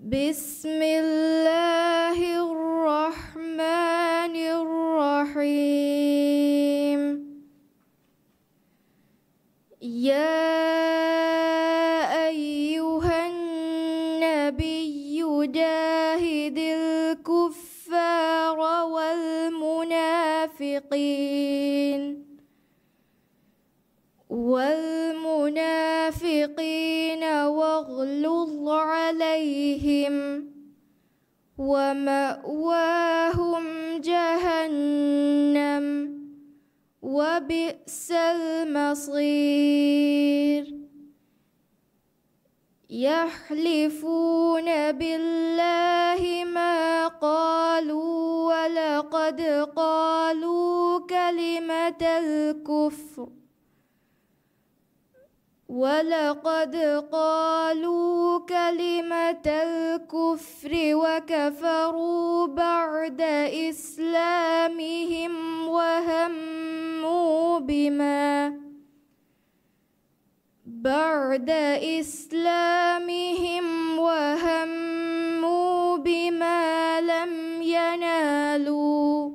بسم الله الرحمن الرحيم. يا أيها النبي جاهد الكفار والمنافقين واغلظ عليهم ومأواهم جهنم وبئس المصير. يحلفون بالله ما قالوا ولقد قالوا كلمة الكفر وكفروا بعد إسلامهم وهموا بما لم ينالوا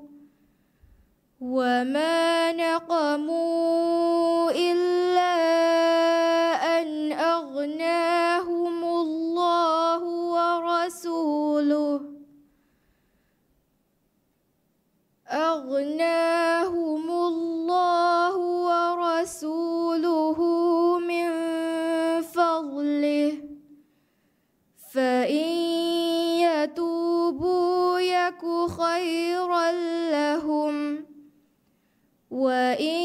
وما نقموا إلا أن أغناهم الله ورسوله من فضله، فإن يتوبوا يك خيرا لهم وإن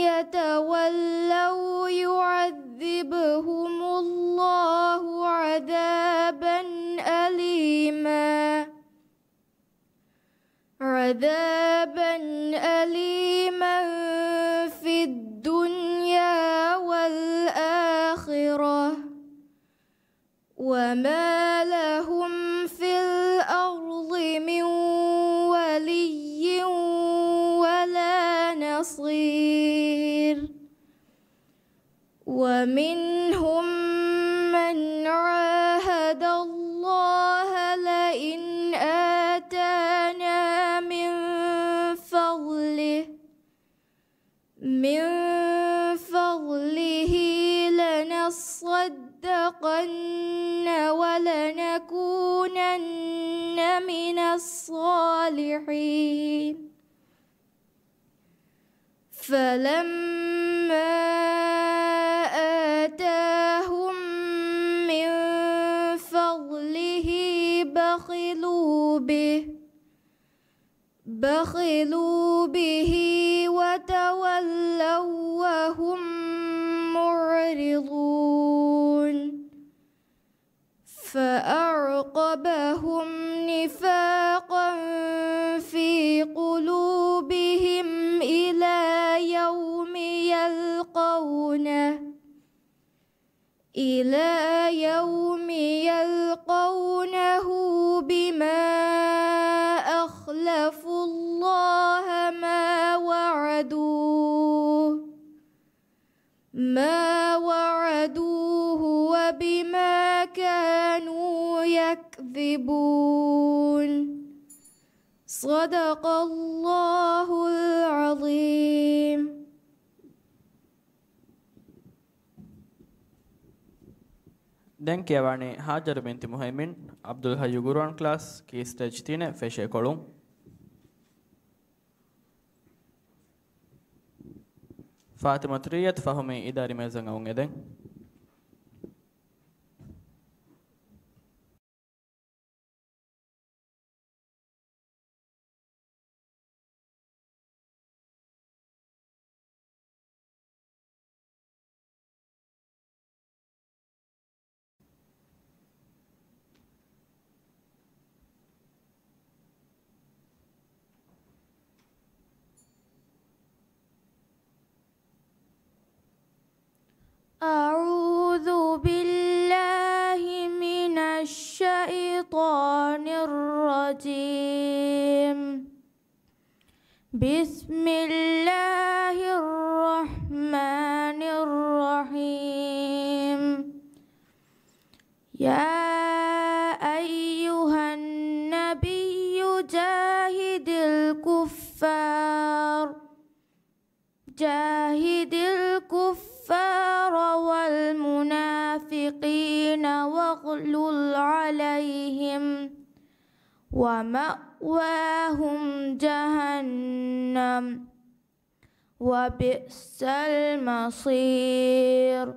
يتولوا يعذبهم الله عذابا أليما في الدنيا والآخرة، وما لهم في الأرض من ولي ولا نصير. ومنهم من عاهد الله لئن آتانا من فضله لنصدقن ولنكونن من الصالحين. فلما آتاهم من فضله بخلوا به وتولوا وهم معرضون. فأعقبهم نفاقا في قلوبهم إلى يوم يلقونه بما أخلفوا الله ما وعدوه وبما كانوا يكذبون. صدق الله العظيم. දැන් කියවන්නේ හාජර් බින්ති මුහයිමින් අබ්දුල් හයු ගුරුවන් ක්ලාස් කී ස්ටේජ් 3 ෆෙෂේ කොළුම් فاطمة ريت فهمي إداري ميزان أو ندين أعوذ بالله من الشيطان الرجيم. بسم الله الرحمن الرحيم. يا الكفار والمنافقين واغلظ عليهم ومأواهم جهنم وبئس المصير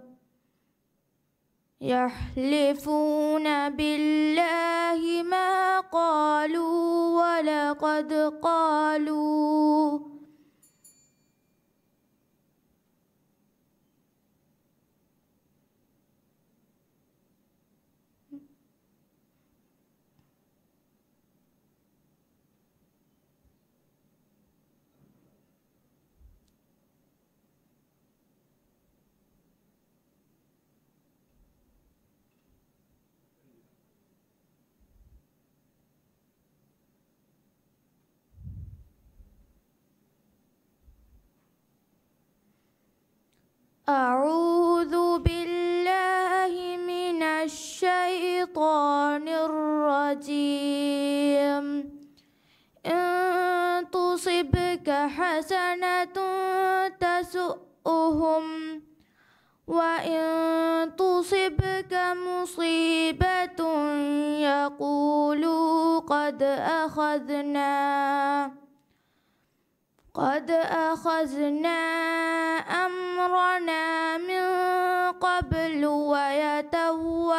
يحلفون بالله ما قالوا ولقد قالوا أعوذ بالله من الشيطان الرجيم إن تصبك حسنة تسؤهم وإن تصبك مصيبة يقولوا قد أخذنا أمرنا من قبل ويتولوا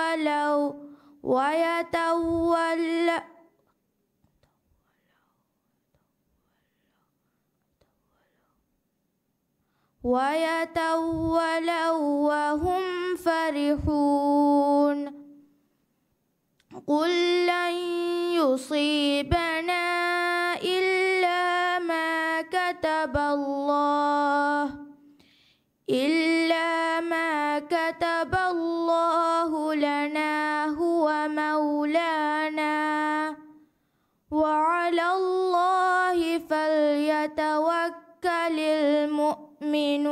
وهم فرحون قل لن يصيبنا إلا ما كتب الله لنا هو مولانا وعلى الله فليتوكل المؤمنون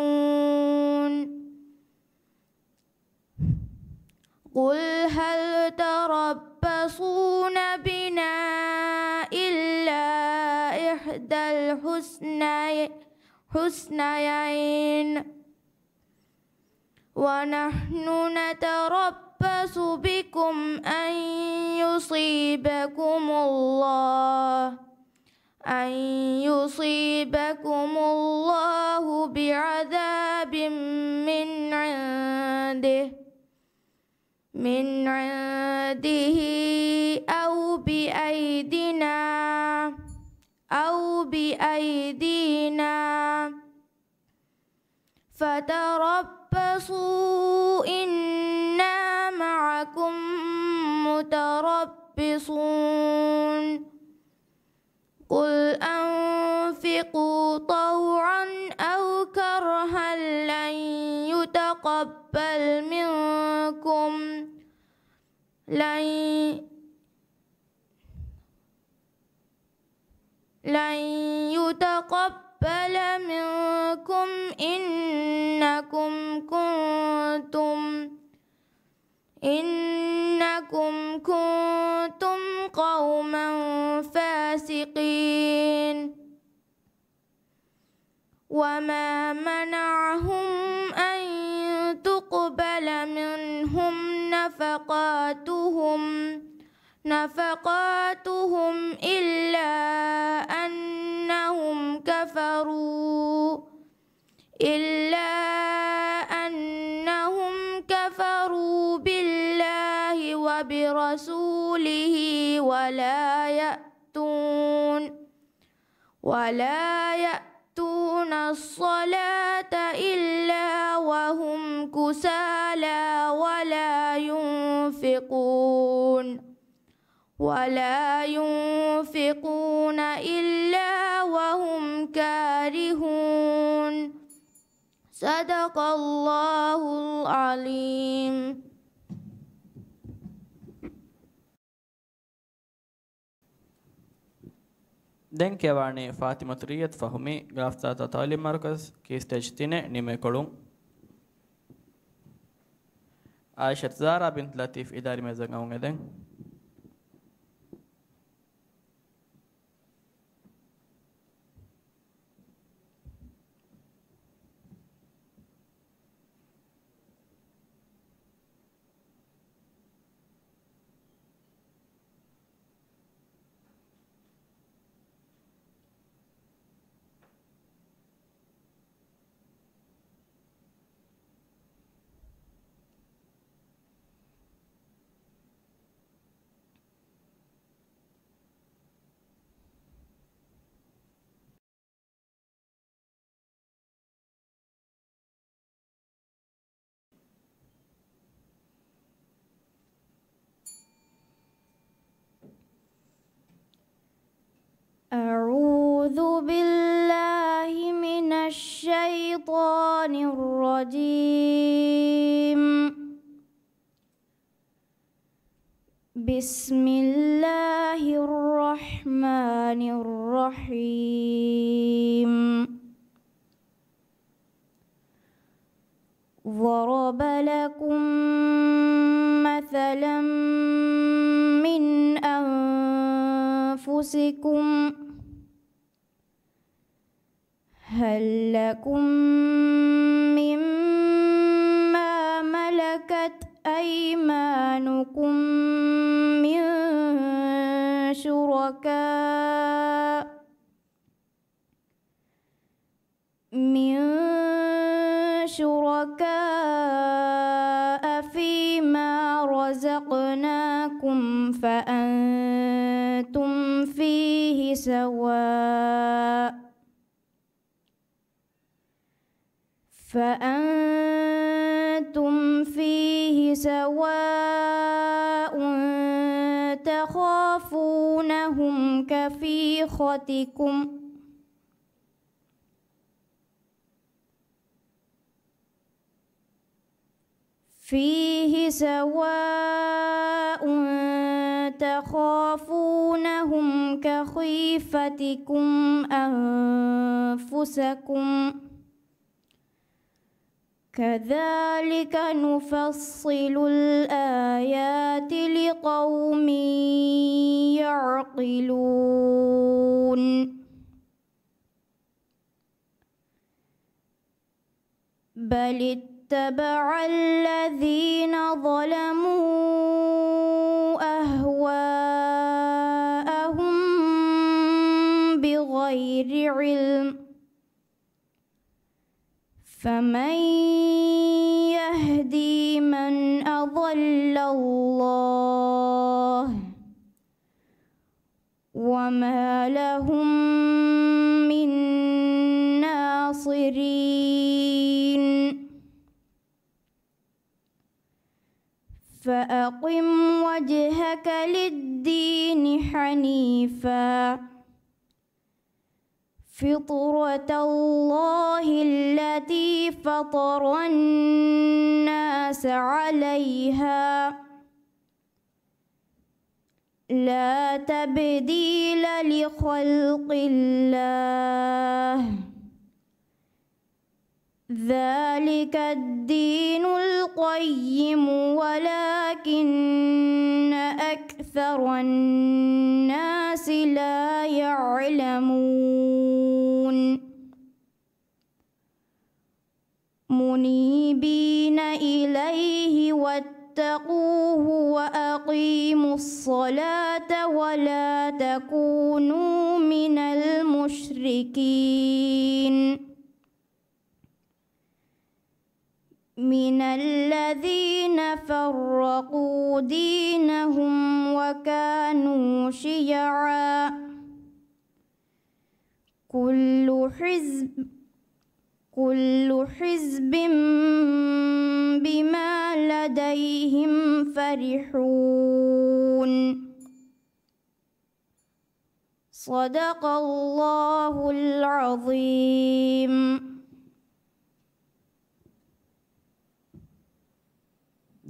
قل هل تربصون بنا إلا إحدى الحسنيين ونحن نتربص بكم أن يصيبكم الله بعذاب من عنده أو بأيدينا فتربصوا إنا معكم متربصون قل أنفقوا طوعا أو كرها لن يتقبل منكم إنكم كنتم قوما فاسقين وما منعهم أن تقبل منهم نفقاتهم إلا أنهم كفروا بالله وبرسوله ولا يأتون الصلاة إلا وهم كسالى ولا ينفقون إلا وهم كارهون صدق الله العظيم. Den kevani Fatima Turiyat Fahumi Graftata Talim Markaz ki stage tine nime kolum Aisha Zara bint Latif idari mezangaung eden أعوذ بالله من الشيطان الرجيم. بسم الله الرحمن الرحيم. ضرب لكم مثلا من أنفسكم هل لكم مما ملكت أيمانكم من شركاء فيما رزقناكم فأنتم فيه سواء تخافونهم كخيفتكم أنفسكم كذلك نفصل الآيات لقوم يعقلون. بل اتبع الذين ظلموا أهواءهم بغير علم فمن يهدي من أضل الله وما لهم من ناصرين. فأقم وجهك للدين حنيفا فطرة الله التي فطر الناس عليها لا تبديل لخلق الله ذلك الدين القيم ولكن أكثر الناس لا يعلمون. منيبين إليه واتقوه وأقيموا الصلاة ولا تكونوا من المشركين من الذين فرقوا دينهم وكانوا شيعا كل حزب بما لديهم فرحون. صدق الله العظيم.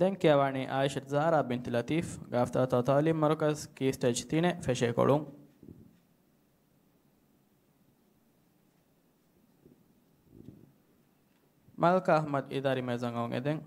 දැන් කියවන්නේ ආයිෂත් සහරා බින්ති ලතීෆ් ගාෆ්තා තාලිම් මරකස් කී ස්ටේජ් 3 ෆෙෂේ කොළුම්. مالكا أحمد إداري ميزان أون إدن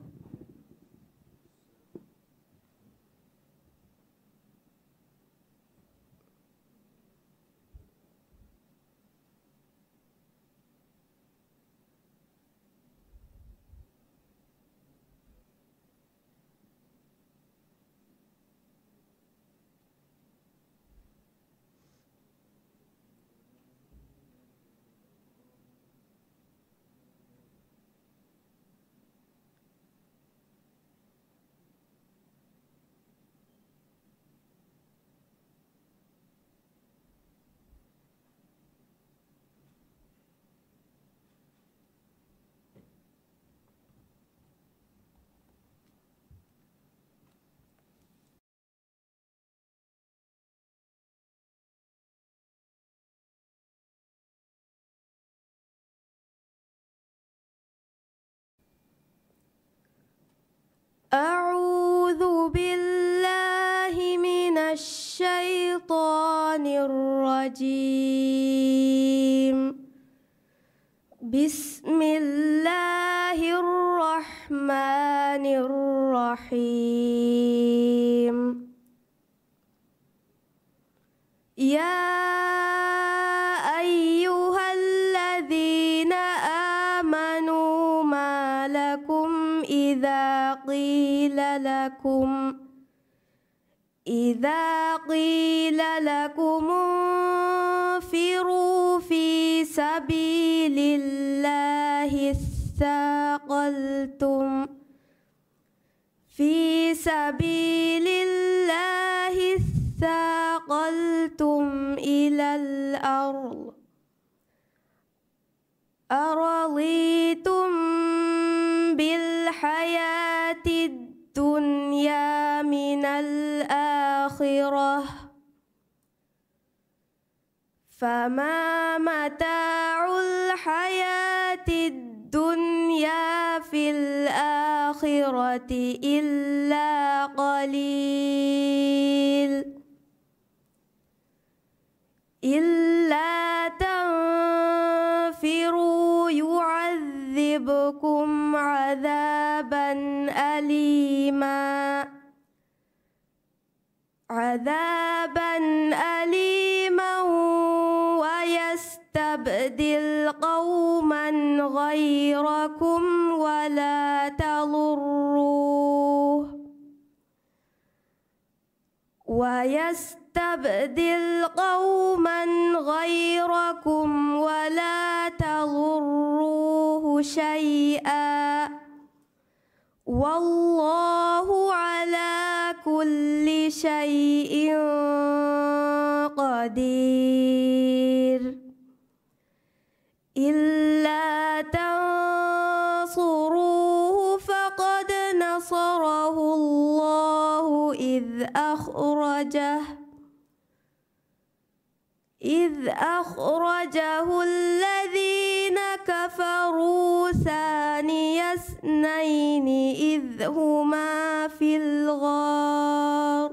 أعوذ بالله من الشيطان الرجيم. بسم الله الرحمن الرحيم. يا أيها الذين آمنوا ما لكم إذا قيل لكم انفروا في سبيل الله اثاقلتم إلى الأرض أرضيتم بالحياة الدنيا من الآخرة فما متاع الحياة الدنيا في الآخرة إلا قليل. إلا تنفروا يعذبكم عذابا أليما ويستبدل قوما غيركم ولا تضروه شيئا والله على كل شيء قدير. إلا تنصروه فقد نصره الله إذ أخرجه الذين كفروا ثاني اثنين إذ هما في الغار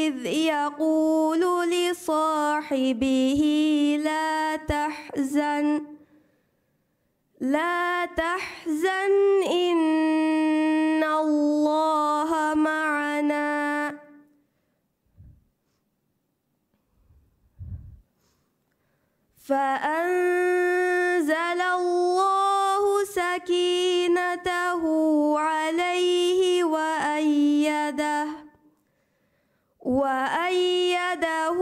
إذ يقول لصاحبه لا تحزن إن الله معنا فأنزل الله سكينته عليه وأيده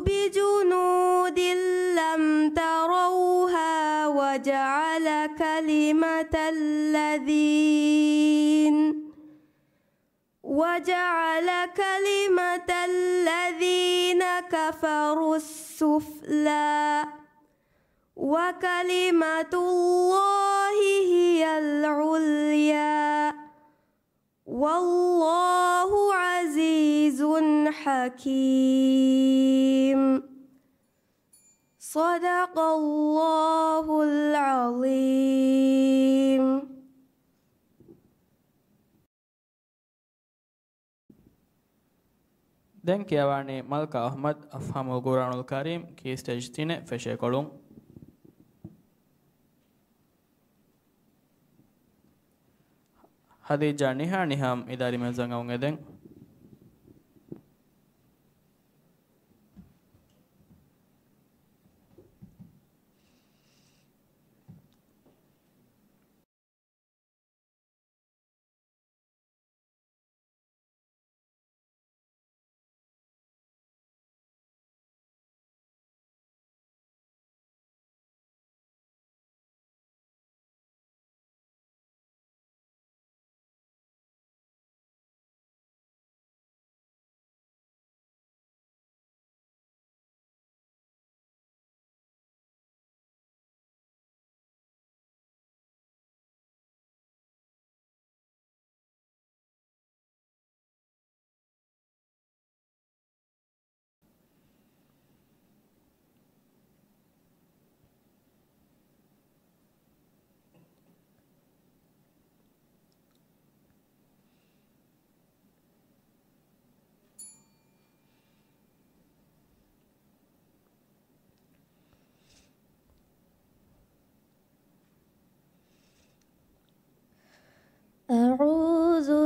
بجنود لم تروها وجعل كلمة الذين كفروا السفلى وكلمة الله هي العليا والله عزيز حكيم. صدق الله العظيم. දැන් කියවන්නේ මල්කා අහමද් අෆහමුල් කුර්ආනුල් කරීම් කී ස්ටේජ් 3 ෆෙෂේ කොළුම් හදීජා නිහාම් ඉදාරි මල්සන් අවුන් එදෙන්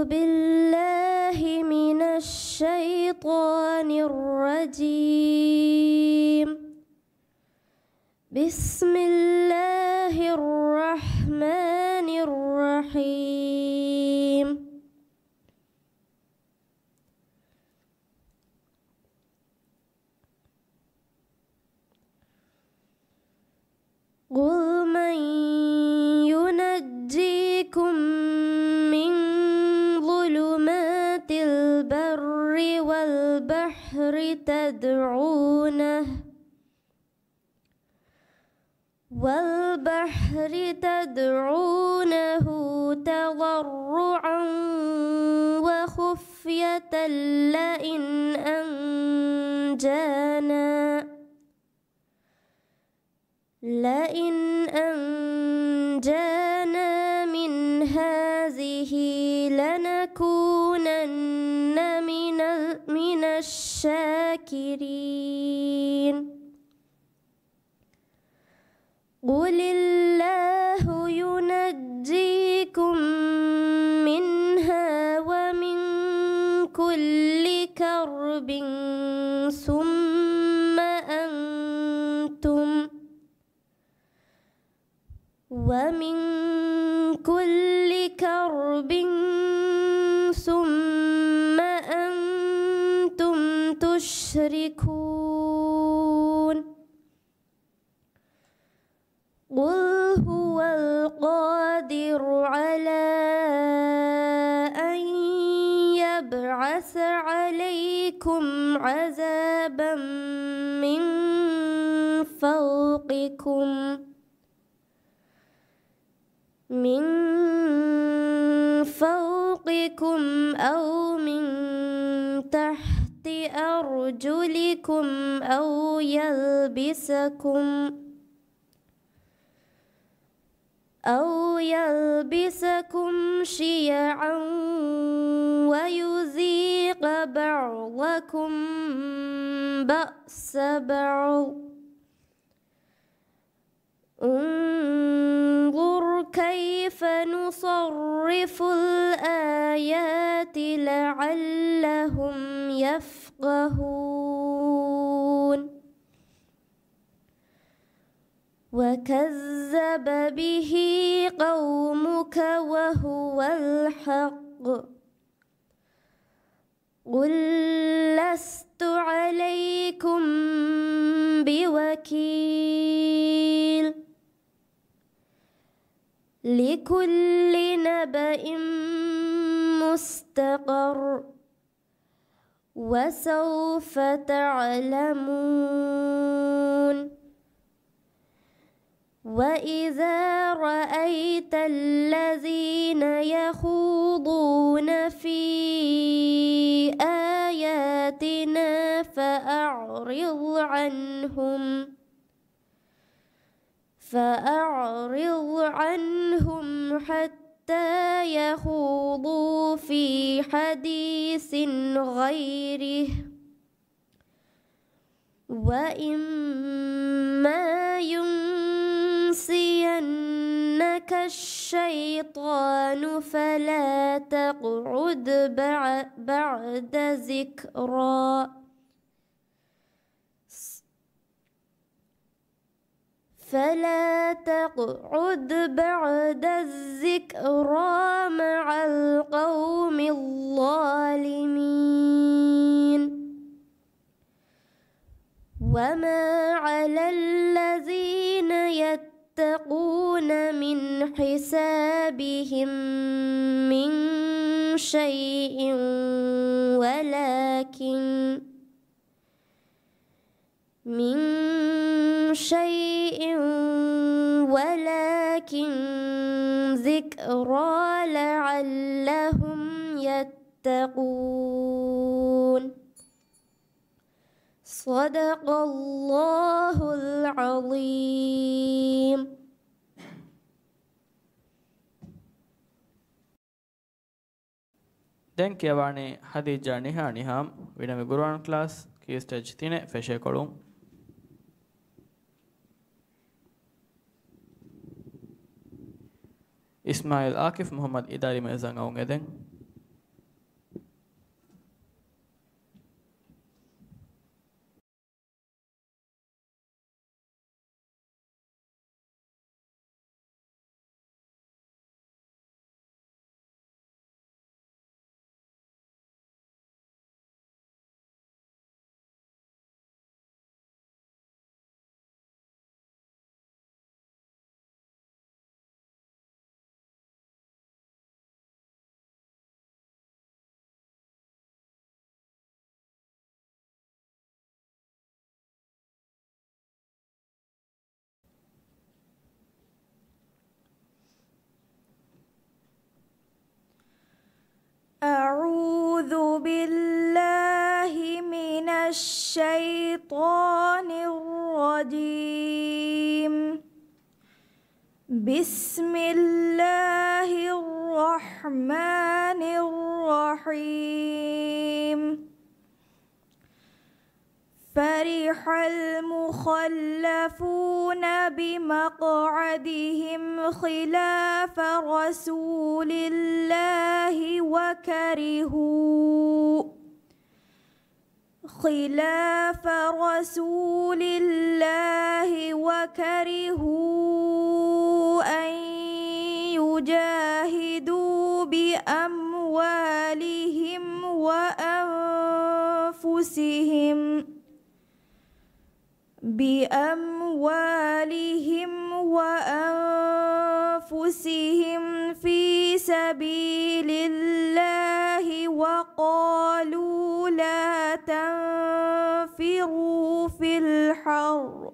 بالله من الشيطان الرجيم. بسم الله الرحمن الرحيم. قل من ينجيكم من ظلمات البر والبحر تدعونه تضرعا وخفية لئن أنجانا من هذه لنكونن من الشاكرين. قل الله ينجيكم منها ومن كل كرب ثم أنتم تشركون. قل هو القادر على أن يبعث عليكم عذابا من فوقكم أو من تحت أرجلكم أو يلبسكم شيعا ويذيق بعضكم بأس بعض. انظر كيف نصرف الآيات لعلهم يفقهون. وكذب به قومك وهو الحق. قل لست عليكم بوكيل. لكل نبأ مستقر وسوف تعلمون. وإذا رأيت الذين يخوضون في آياتنا فأعرض عنهم حتى يخوضوا في حديث غيره. وإما ينسينك الشيطان فلا تقعد بعد الذكرى مع القوم الظالمين. وما على الذين يتقون من حسابهم من شيء ولكن ذكرى لعلهم يتقون. صدق الله العظيم. දැන් කියවන්නේ හදීජා නිහා නිහාම් විනම ගුරුවන් ක්ලාස් කී ස්ටේජ් 3 ෆෙෂේ කොළුම්. ඉස්මායිල් ආකිෆ් මුහම්මද් ඉදාරි මෙසන් අවුන් එදෙන් بسم الله الرحمن الرحيم فرح المخلفون بمقعدهم خلاف رسول الله وكرهوا أن يجاهدوا بأموالهم وأنفسهم في سبيل الله وقالوا لا تنفروا في الحر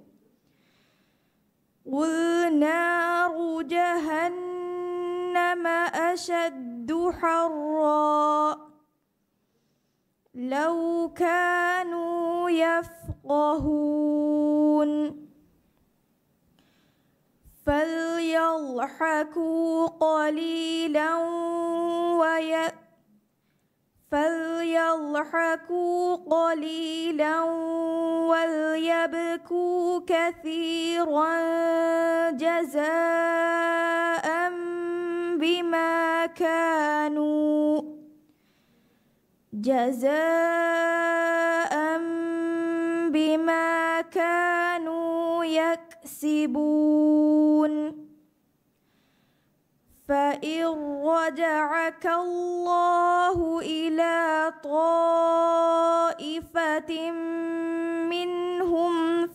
قل نار جهنم أشد حرا لو كانوا يفقهون فليضحكوا قليلا وليبكوا كثيرا جزاء بما كانوا يكسبون فإن رجعك الله إلى طائفة منهم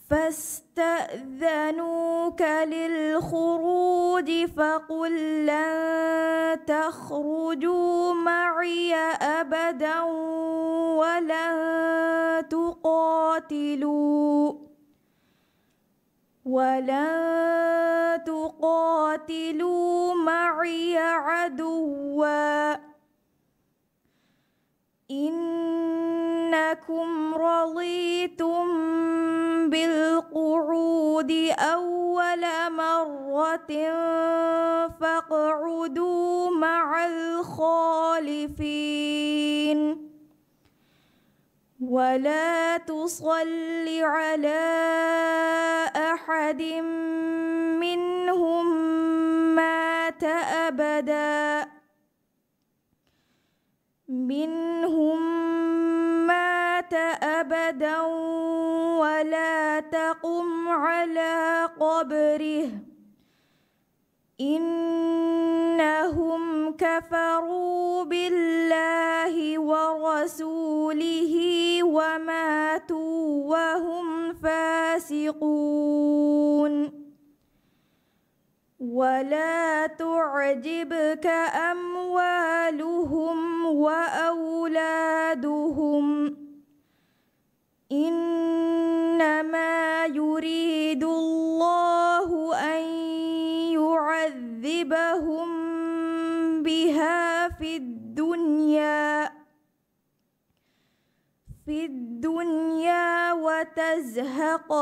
فاستأذنوك للخروج فقل لن تخرجوا معي أبدا ولن تقاتلوا معي عدوا إنكم رضيتم بالقعود أول مرة فاقعدوا مع الخالفين ولا تصل على أحد منهم مات أبدا ولا تقم على قبره إنهم كفروا بالله ورسوله وماتوا وهم فاسقون ولا تعجبك أموالهم وأولادهم إنما يريد الله أن يعذبهم بها في الدنيا وتزهق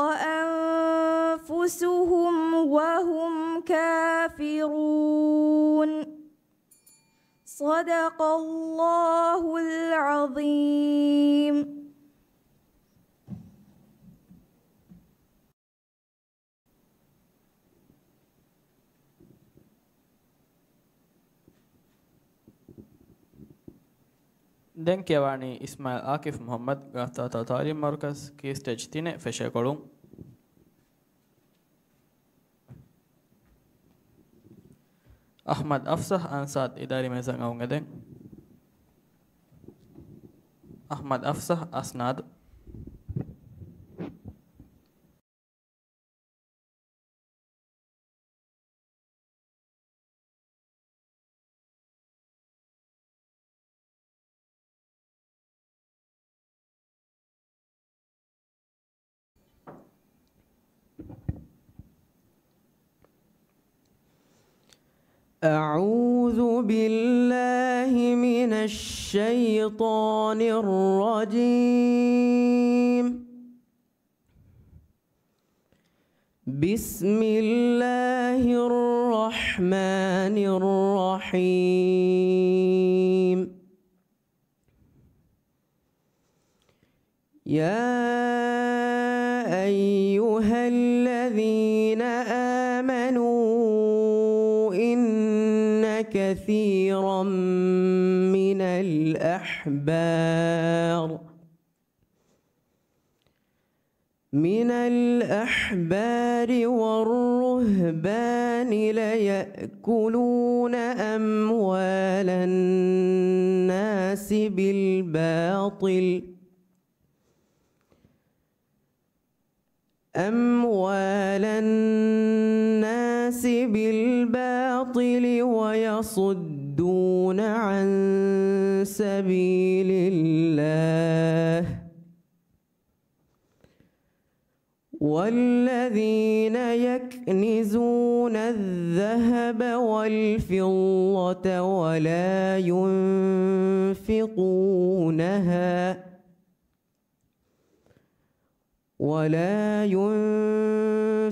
أنفسهم وهم كافرون صدق الله العظيم. දැන් කියවන්නේ ඉස්මායිල් ආකිෆ් මොහම්මද් ගාස්තාතා තාලිම් මර්කස් කී ස්ටේජ් 3 ෆෙෂේ කොළුම් අහ්මද් අෆ්සහ් අන්සාද් ඉදාරි මේසන් අවුන්ගෙදෙන් අහ්මද් අෆ්සහ් අස්නාද් أعوذ بالله من الشيطان الرجيم بسم الله الرحمن الرحيم يا أيها الذين آمنوا إن كثيرا من الأحبار والرهبان ليأكلون أموال الناس بالباطل ويصدون عن سبيل الله والذين يكنزون الذهب والفضة ولا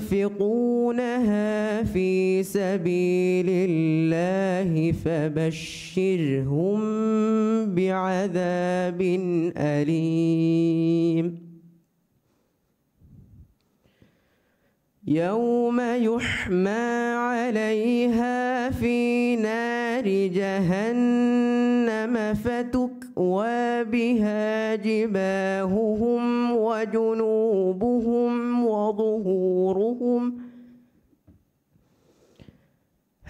ينفقونها في سبيل الله فبشرهم بعذاب أليم يوم يحمى عليها في نار جهنم فتكوى بها جباههم وجنوبهم وظهورهم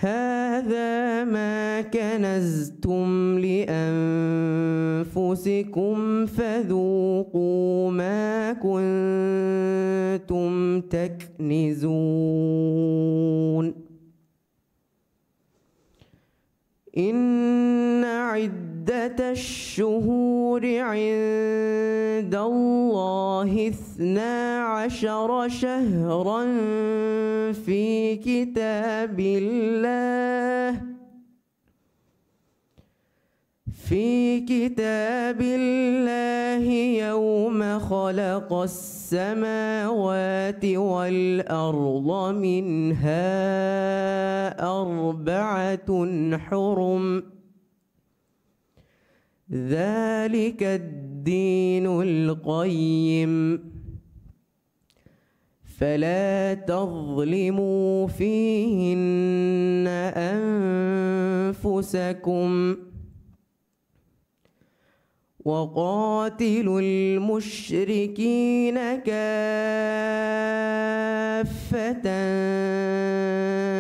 هذا ما كنزتم لأنفسكم فذوقوا ما كنتم تكنزون إن عدة الشهور عند الله 12 شهرا في كتاب الله يوم خلق السماوات والأرض منها 4 حرم ذلك الدين القيم فلا تظلموا فيهن أنفسكم وقاتلوا المشركين كافة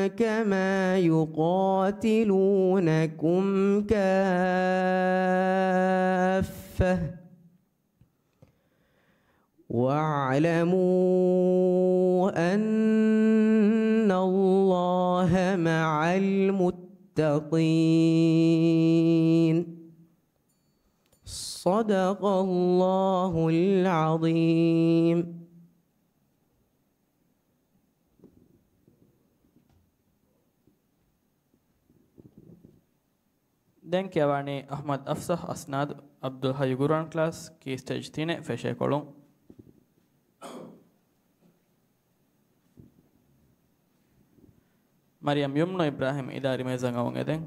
كما يقاتلونكم كافة واعلموا أن الله مع المتقين صدق الله العظيم. දැන් කියවන්නේ අහ්මද් අෆ්සහ් අස්නාද් අබ්දුල් හයි ගුරුවන් ක්ලාස් කී ස්ටේජ් 3 ෆෙෂේ කොළුම් මරියම් යුම්නෝ ඉබ්‍රාහිම් ඉදාරි මේසන් අවුන් එදෙන්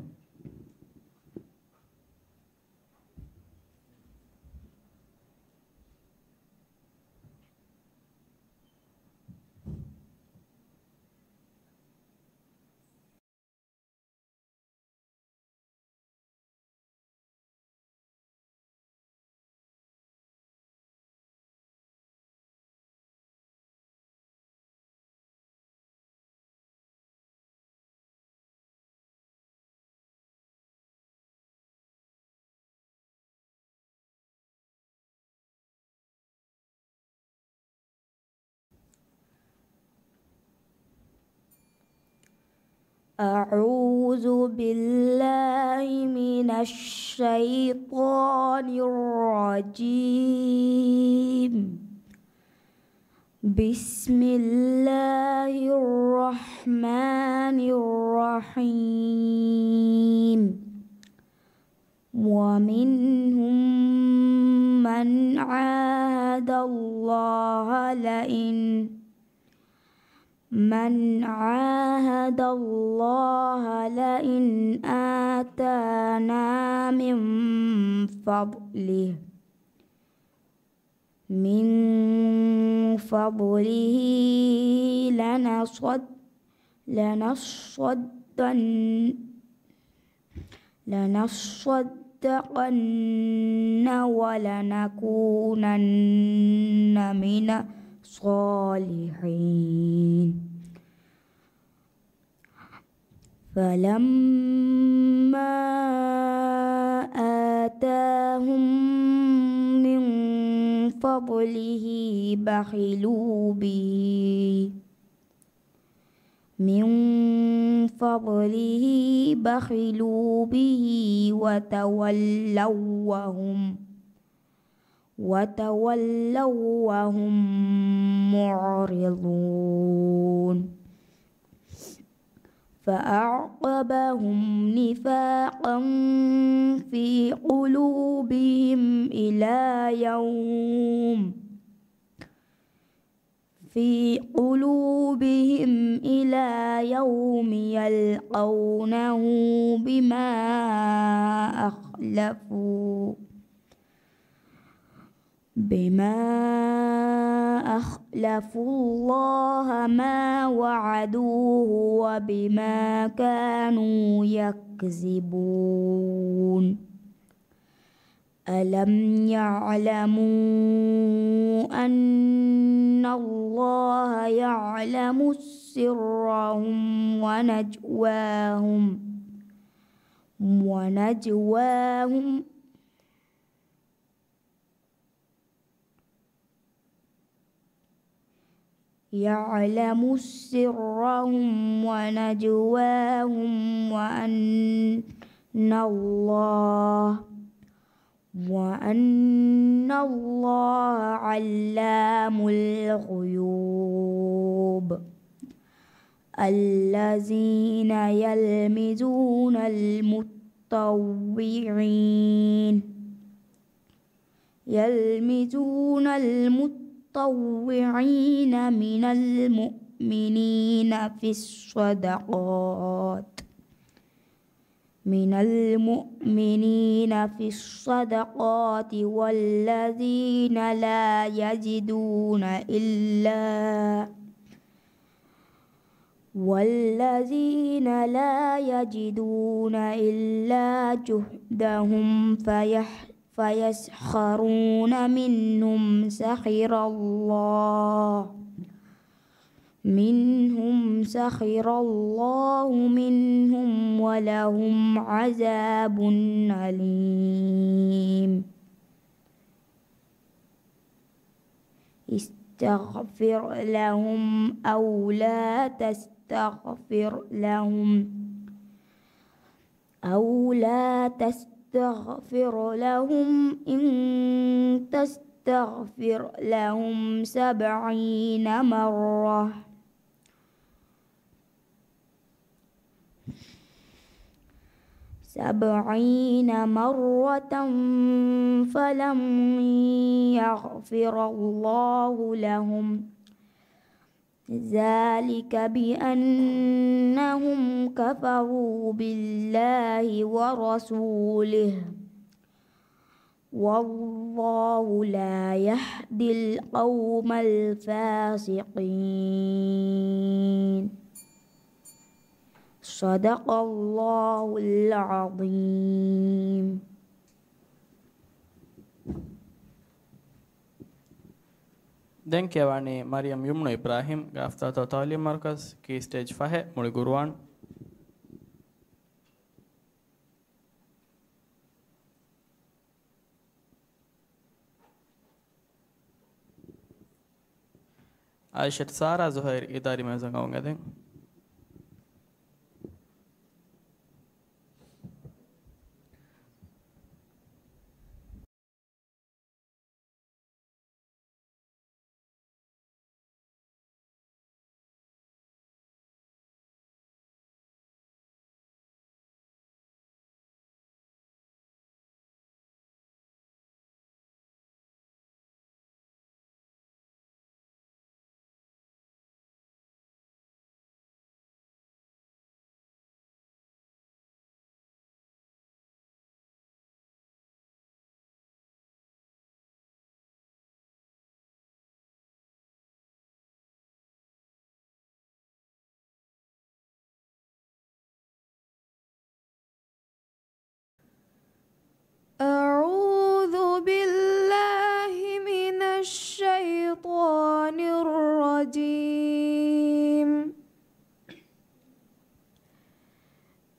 أعوذ بالله من الشيطان الرجيم بسم الله الرحمن الرحيم ومنهم من عاهد الله من عاهد الله لئن آتانا من فضله لنصدقن ولنكونن من الصالحين فلما آتاهم من فضله بخلوا به وتولوا وهم معرضون فأعقبهم نفاقا في قلوبهم إلى يوم يلقونه بما أخلفوا الله ما وعدوه وبما كانوا يكذبون ألم يعلموا أن الله يعلم سرهم ونجواهم وأن الله علام الغيوب الذين يلمزون المتطوعين من المؤمنين في الصدقات والذين لا يجدون إلا جهدهم فيسخرون منهم سخر الله منهم ولهم عذاب أليم استغفر لهم أو لا تستغفر لهم إن تستغفر لهم 70 مرة فلم يغفر الله لهم ذلك بأنهم كفروا بالله ورسوله والله لا يهدي القوم الفاسقين صدق الله العظيم. දැන් කියවන්නේ මරියම් යුම්නු ඉබ්‍රාහිම් ගාෆ්තාත තාලිම් මර්කස් කී ස්ටේජ් 5 මුළි ගුරුවන් عائشة سارة زهير إداري مزنگاونگدين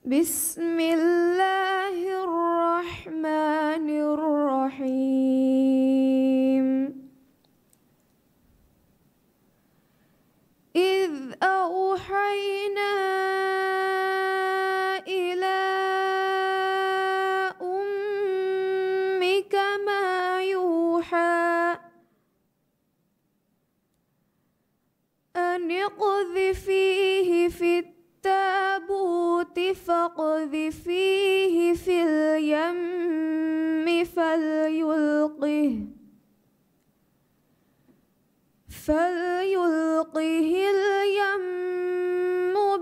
بسم الله الرحمن الرحيم إذ أوحينا إلى أمك ما يوحى أن اقذفيه في التابوت فاقذفيه في اليم فليلقه اليم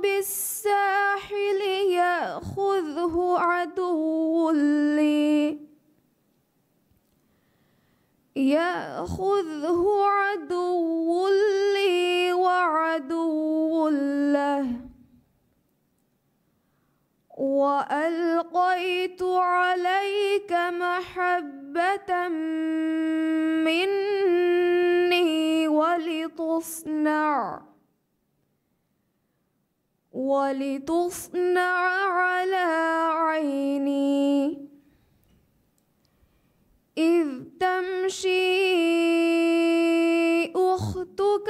بالساحل يأخذه عدو لي وعدو له وألقيت عليك محبة مني ولتصنع على عيني إذ تمشي أختك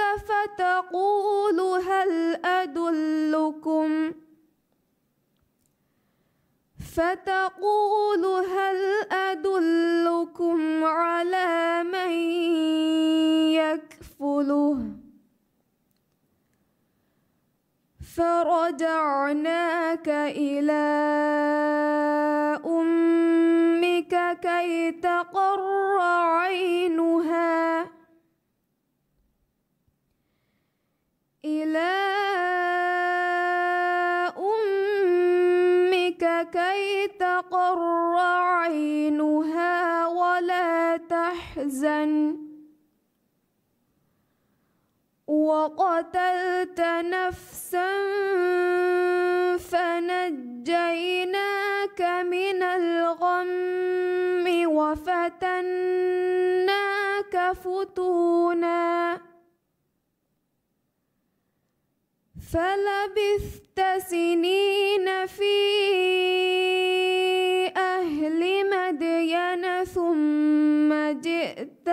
فتقول هل أدلكم على من يكفله فرجعناك إلى أمك كي تقر عينها ولا تحزن وقتلت نفسا فنجيناك من الغم وفتناك فتونا فلبثت سنين في أهل مدين ثم جئت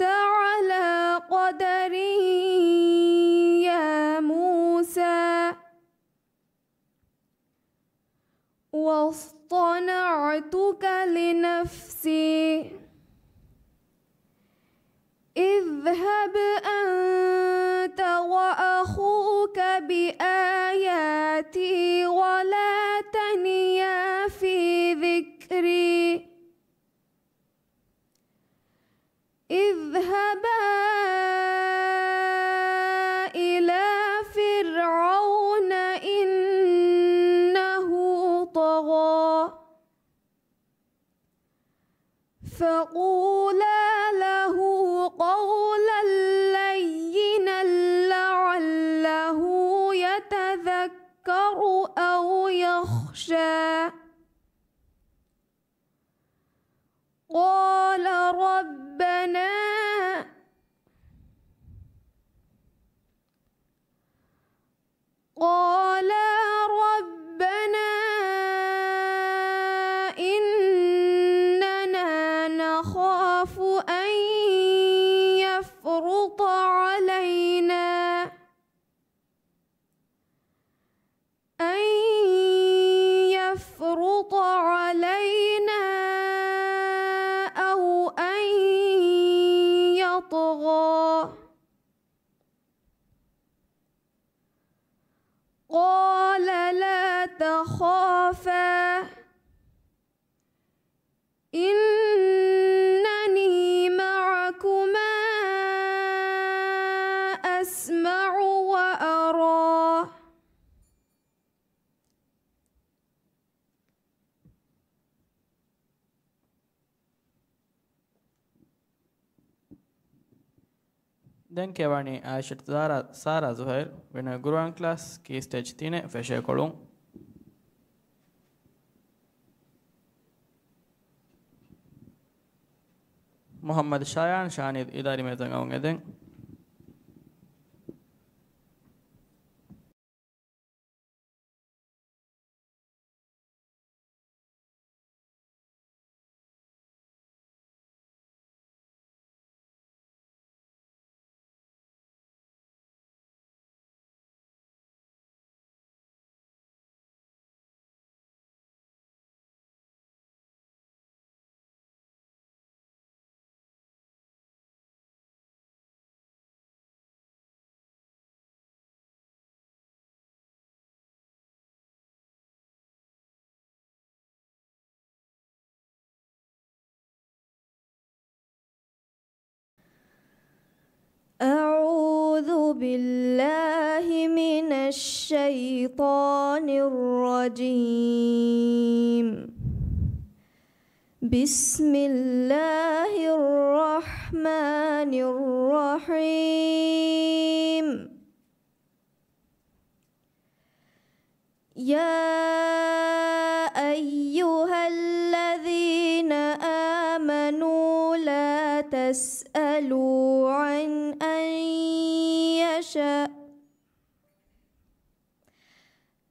على قدر يا موسى واصطنعتك لنفسي اذهب أنت وأخوك بآياتي ولا تنيا في ذكري اذهبا إلى فرعون إنه طغى فقولا له قولا لينا لعله يتذكر أو يخشى قال ربنا إننا نخاف أن يفرط علينا أو أن يطغى قال لا تخافا إنني معكما أسمع وأرى දැන් කියවන්නේ ආයිෂත් සාරා සුහෛර් වෙන ගුරුවන් ක්ලාස් කී ස්ටේජ් 3 ෆෙෂේ කොළුන් محمد شایان شانید اداری میتونگ اون ادن أعوذ بالله من الشيطان الرجيم. بسم الله الرحمن الرحيم. يا أيها الذين آمنوا لا تسألوا عن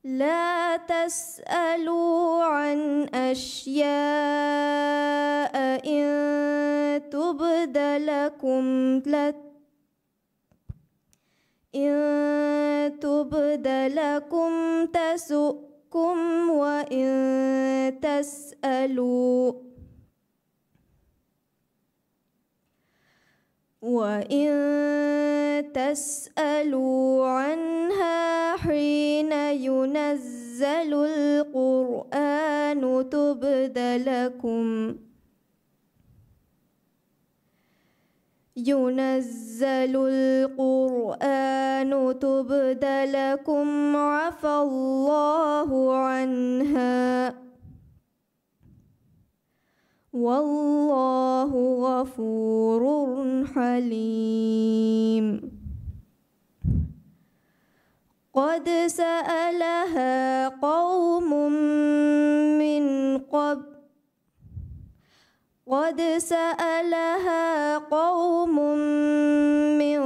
لا تسألوا عن أشياء إن تبد لكم تسؤكم وإن تسألوا عنها حين ينزل القرآن تبد لكم عفى الله عنها والله غفور حليم. قد سألها قوم من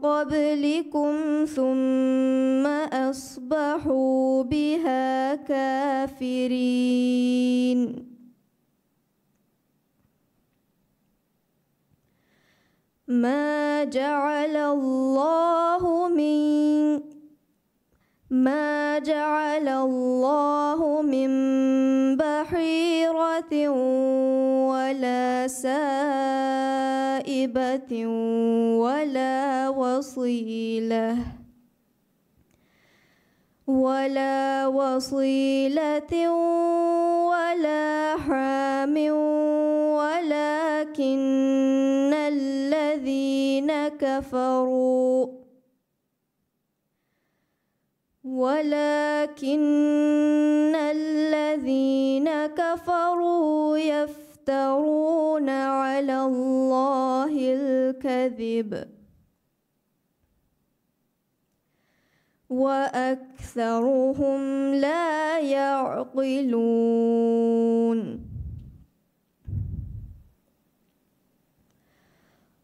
قبلكم ثم أصبحوا بها كافرين. ما جعل الله من بحيرة ولا سائبة ولا وصيلة ولا حام ولكن الذين كفروا يفترون على الله الكذب وأكثرهم لا يعقلون.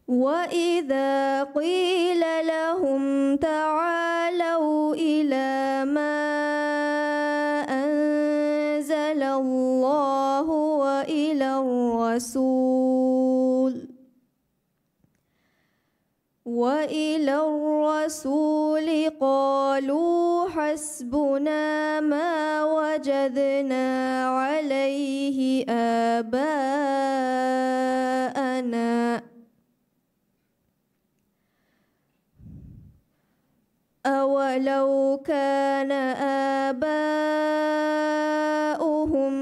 وإذا قيل لهم تعالوا إلى ما أنزل الله وإلى الرسول قالوا حسبنا ما وجدنا عليه آباءنا أولو كان آباؤهم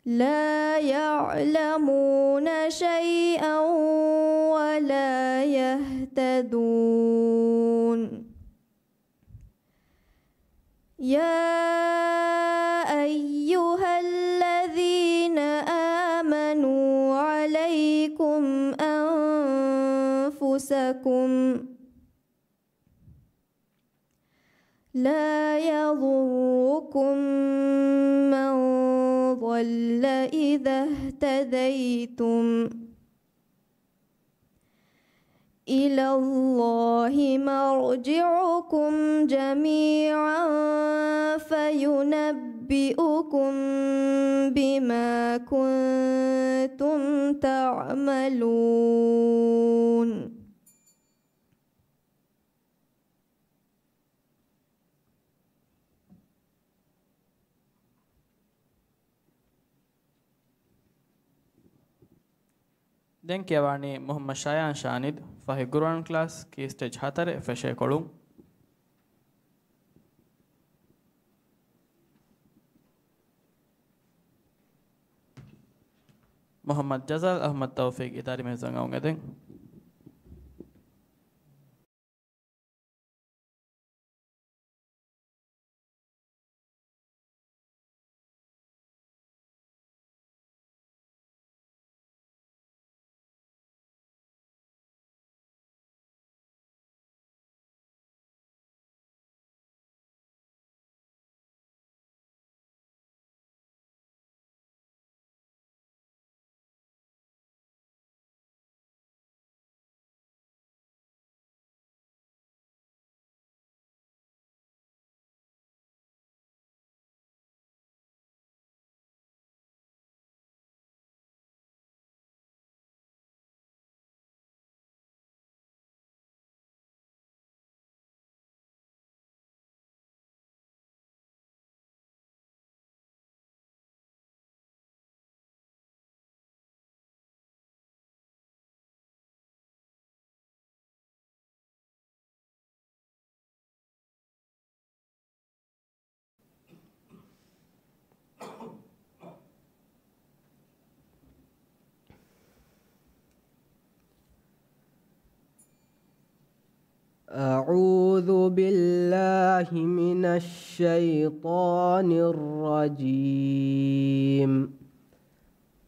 لا يعلمون شيئا ولا يهتدون. يا أيها الذين آمنوا عليكم أنفسكم لا يضركم من ضل إذا اهتديتم إلى الله مرجعكم جميعا فينبئكم بما كنتم تعملون. දැන් කියවන්නේ මොහම්මද් ෂායාන් ෂානිද් ෆහි කුර්ආන් ක්ලාස් කී ස්ටේජ් 4 ෆෙෂේ කොළුම් මොහම්මද් ජසල් අහ්මද් තෞෆීක් ඉතාරි මෙසන් අවුගෙදෙන් أعوذ بالله من الشيطان الرجيم.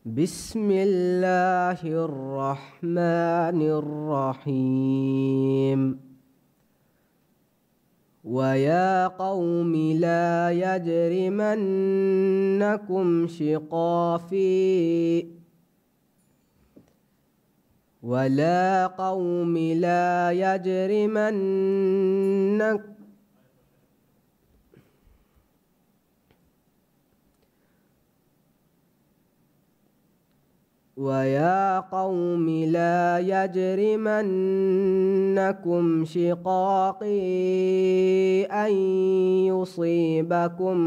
بسم الله الرحمن الرحيم. ويا قوم لا يجرمنكم شقاقي ولا قوم لا يجرمنكم ويا قوم لا يجرمنكم شقاقي أن يصيبكم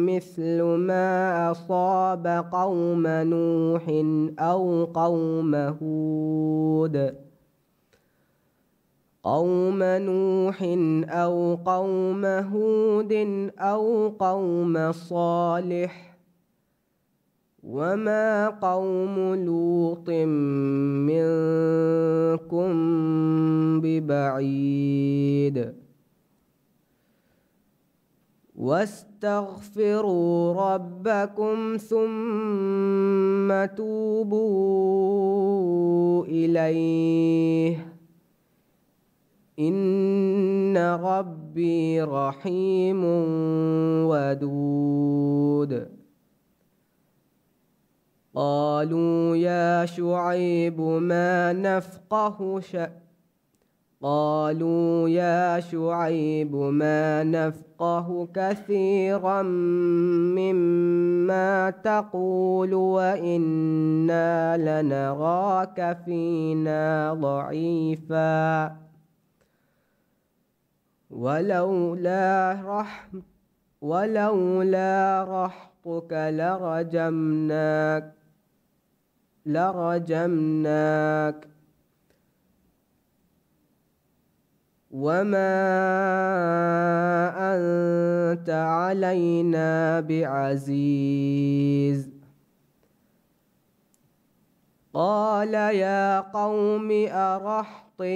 مثل ما أصاب قوم نوح أو قوم هود أو قوم صالح وما قوم لوط منكم ببعيد واستغفروا ربكم ثم توبوا إليه إن ربي رحيم ودود. قالوا يا شعيب ما نفقه كثيرا مما تقول وإنا لنراك فينا ضعيفا ولولا رحطك لرجمناك وما أنت علينا بعزيز. قال يا قوم أرهطي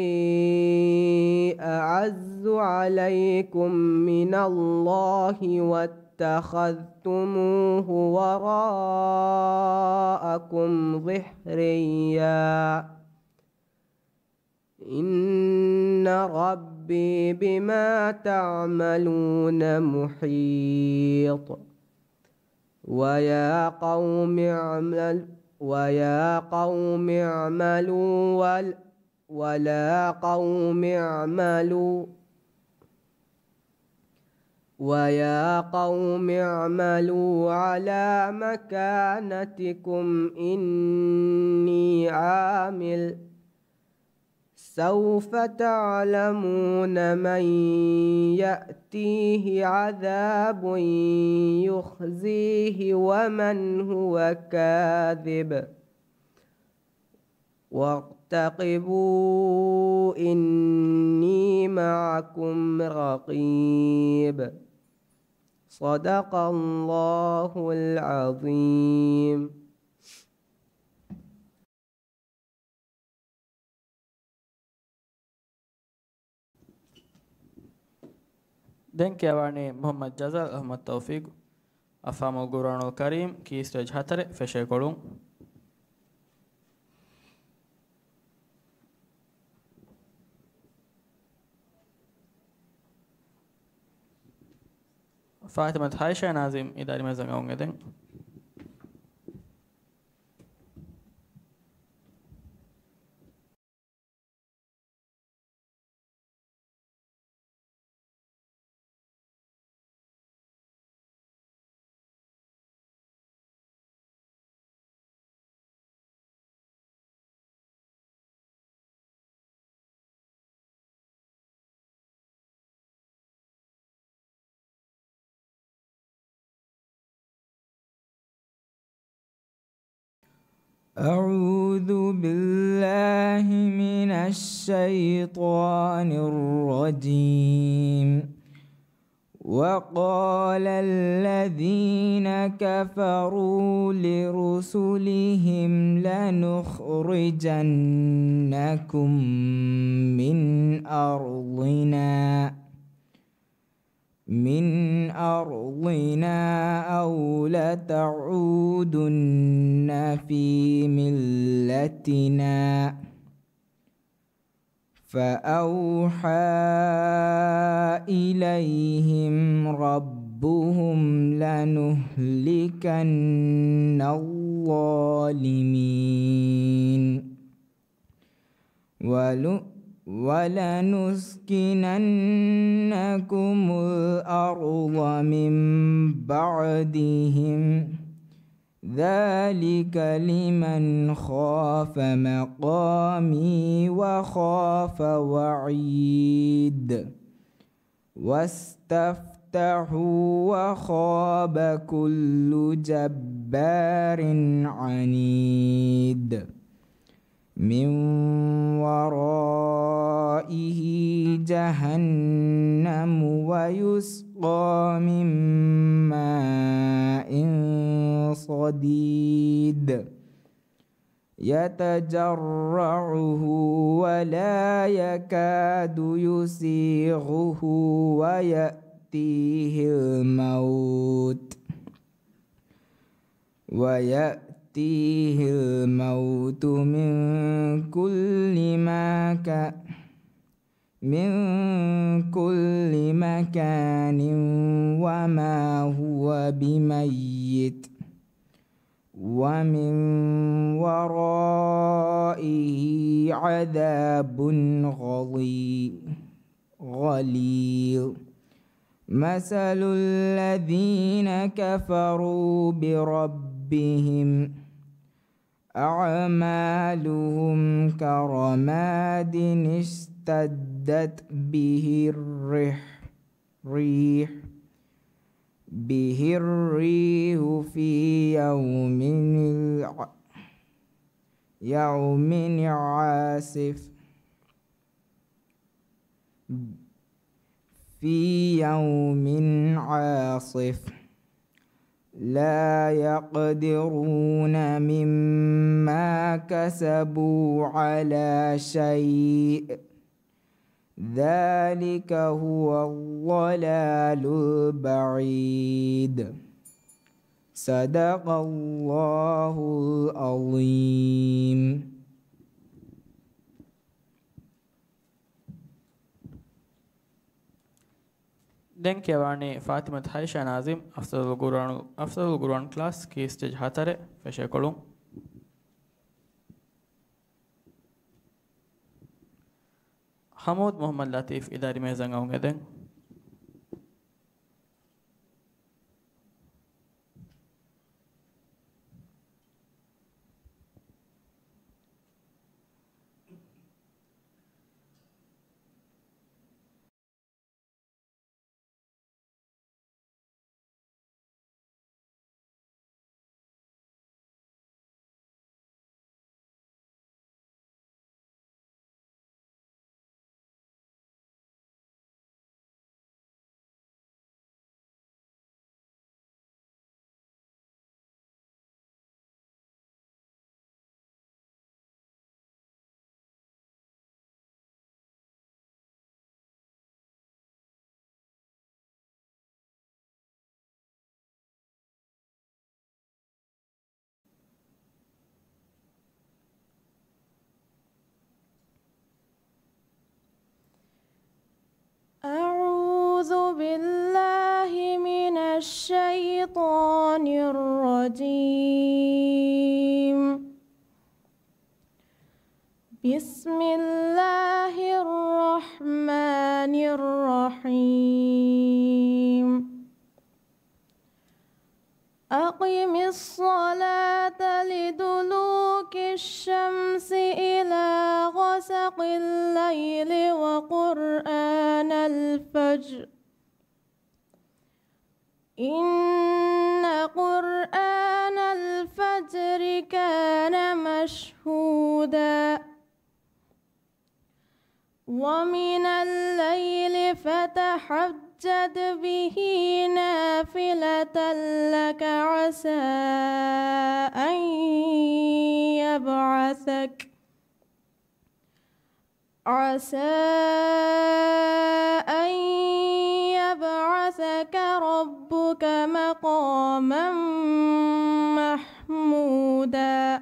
أعز عليكم من الله واتخذتموه وراءكم ظهريا إن ربي بما تعملون محيط. ويا قوم اعملوا ويا قوم اعملوا ولا قوم اعملوا ويا قوم اعملوا على مكانتكم إني عامل سوف تعلمون من يأتيه عذاب يخزيه ومن هو كاذب وارتقبوا إني معكم رقيب صدق الله العظيم. දැන් කියවන්නේ මොහම්මද් ජසල් අහමද් තෞෆීක් අෆාමෝ ගුරානෝ කරීම් කී ස්ටේජ් 4 ෆෙෂේ කොළුන් فاطمة حايشة نازم إداري مزنگ أونگه دين أعوذ بالله من الشيطان الرجيم. وقال الذين كفروا لرسلهم لنخرجنكم من أرضنا أو لتعودن في ملتنا فأوحى إليهم ربهم لنهلكن الظالمين ولنسكننكم الأرض من بعدهم ذلك لمن خاف مقامي وخاف وعيد واستفتحوا وخاب كل جبار عنيد من ورائه جهنم ويسقى من ماء صديد يتجرعه ولا يكاد يسيغه ويأتيه الموت من كل مكان وما هو بميت ومن ورائه عذاب غليظ مثل الذين كفروا بربهم أعمالهم كرماد اشتدت به الريح في يوم عاصف لا يقدرون مما كسبوا على شيء ذلك هو الضلال البعيد صدق الله العظيم. දැන් කියවන්නේ ෆාතිමත් හයිෂා නාසිම් අෆ්සලුල් කුර්ආන් ක්ලාස් කී ස්ටේජ් 4 ෆෙෂකොළුම් හමූද් මොහම්මද් ලතීෆ් ඉදාරි මේසන් අවුන් එදෙන් أعوذ بالله من الشيطان الرجيم بسم الله الرحمن الرحيم أقم الصلاة لدلوك الشمس إلى غسق الليل وقرآن الفجر إن قرآن الفجر كان مشهودا ومن الليل فتحجد به نافلة لك عسى أن يبعثك ربك مقاما محمودا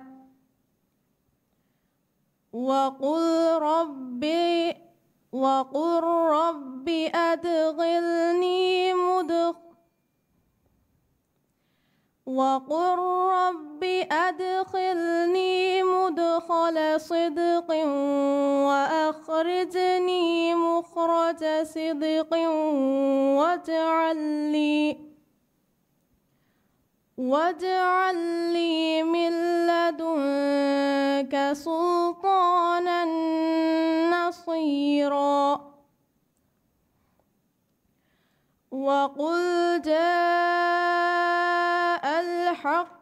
وقل رب أدخلني مدخل صدق وأخرجني مخرج صدق واجعل لي من لدنك سلطانا نصيرا وقل جاء الحق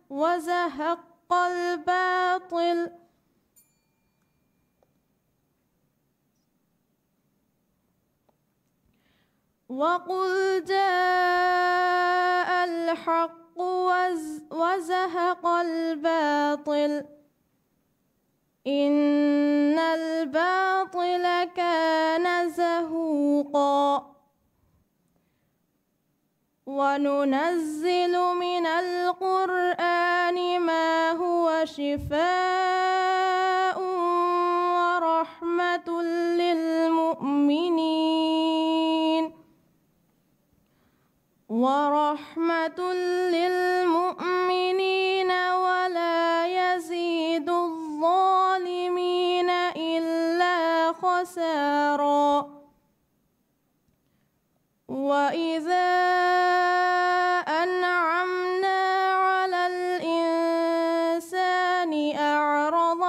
وزهق الباطل وقل جاء الحق وزهق الباطل إن الباطل كان زهوقا وننزل من القرآن ما هو شفاء ورحمة للمؤمنين ولا يزيد الظالمين إلا خسارا وإذا أنعمنا على الإنسان أعرض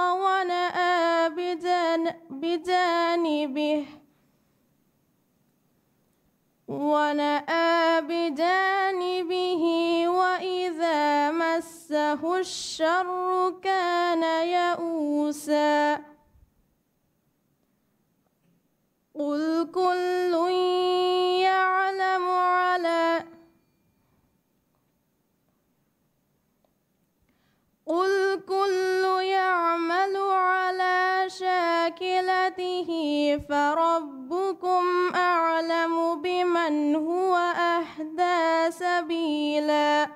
ونأى بجانبه وإذا مسه الشر كان يئوسا قل كل يعمل على شاكلته فربكم أعلم بمن هو أهدى سبيلا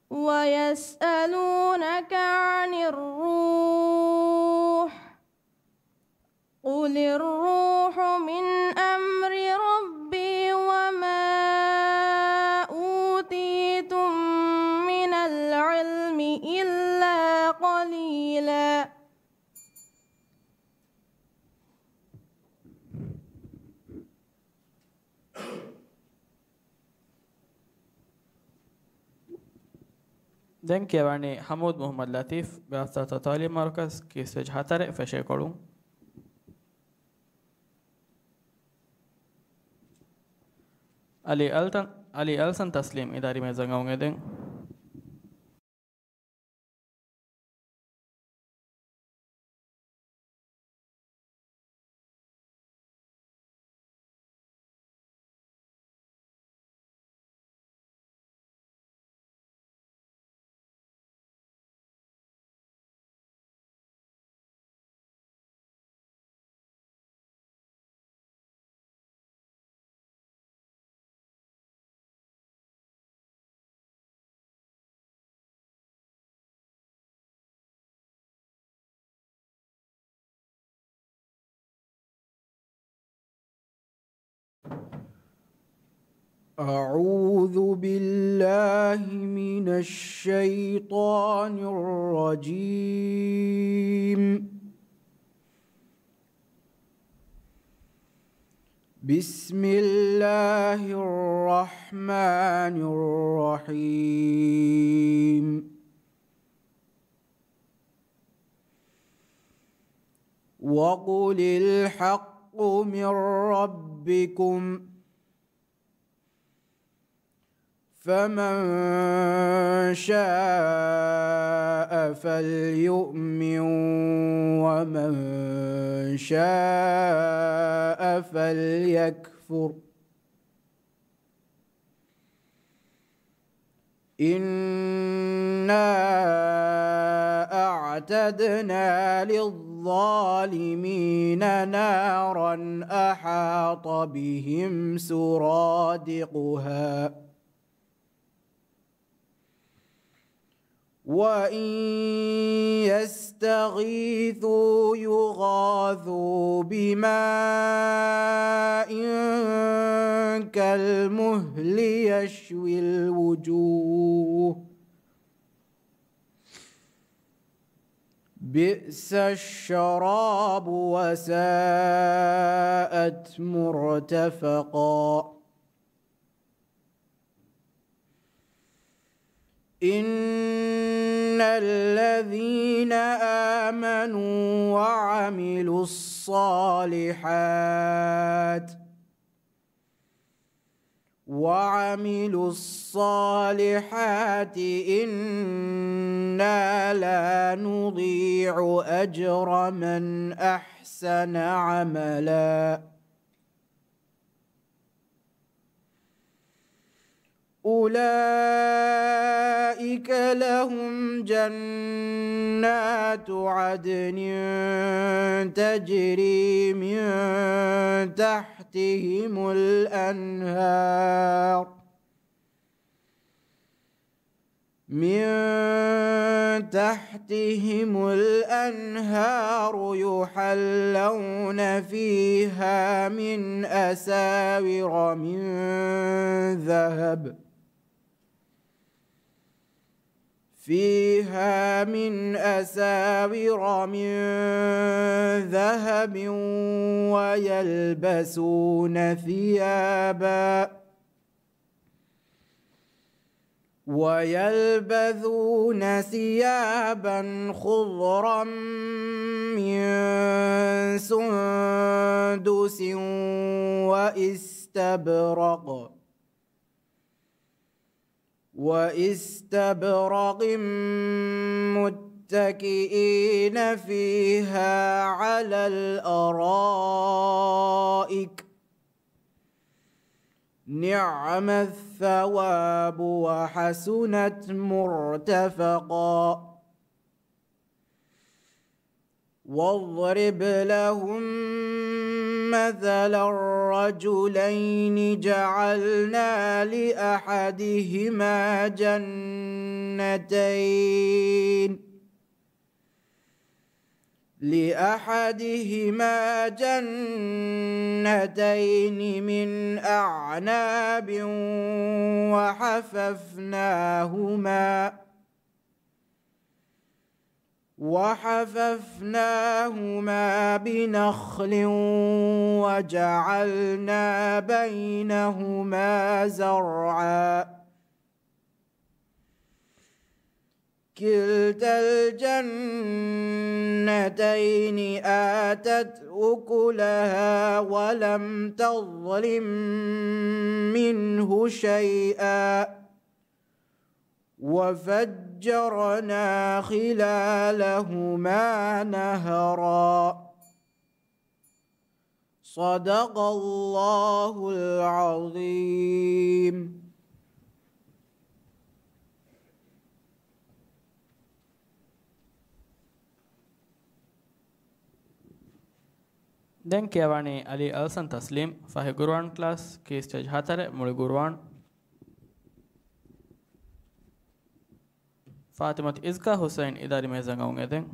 ويسألونك عن الروح قل الروح من أمر ربي وما أوتيتم من العلم إلا قليلا. Den kérni Hamoud Muhammad Latif beosztott a Talim Markaz készítés hatare fesékolunk. Ali Elsan Taslim idari mezangaung edeng. أعوذ بالله من الشيطان الرجيم. بسم الله الرحمن الرحيم. وقل الحق من ربكم فمن شاء فليؤمن ومن شاء فليكفر. إنا أعتدنا للظالمين نارا أحاط بهم سرادقها وإن يستغيثوا يغاثوا بماء كالمهل يشوي الوجوه بئس الشراب وساءت مرتفقا. إن الذين آمنوا وعملوا الصالحات إنا لا نضيع أجر من أحسن عملا. أولئك لهم جنات عدن تجري من تحتهم الأنهار يحلون فيها من أساور من ذهب ويلبسون ثيابا خضرا من سندس واستبرق متكئين فيها على الأرائك نعم الثواب وحسنت مرتفقا. واضرب لهم مثلا الرجلين جعلنا لأحدهما لأحدهما جنتين من أعناب وحففناهما بنخل وجعلنا بينهما زرعا كلتا الجنتين آتت أكلها ولم تظلم منه شيئا وفجرنا خلالهما نهرا صدق الله العظيم. දැන් කියවන්නේ අලි අල්සන් තස්ලීම් ෆහි ගුරුවන් ක්ලාස් කී ස්ටේජ් 4 මුළු ගුරුවන් ෆාතිමත් ඉස්කා හුසයින් ඉදාරි මේසන් අවුන් එදෙන්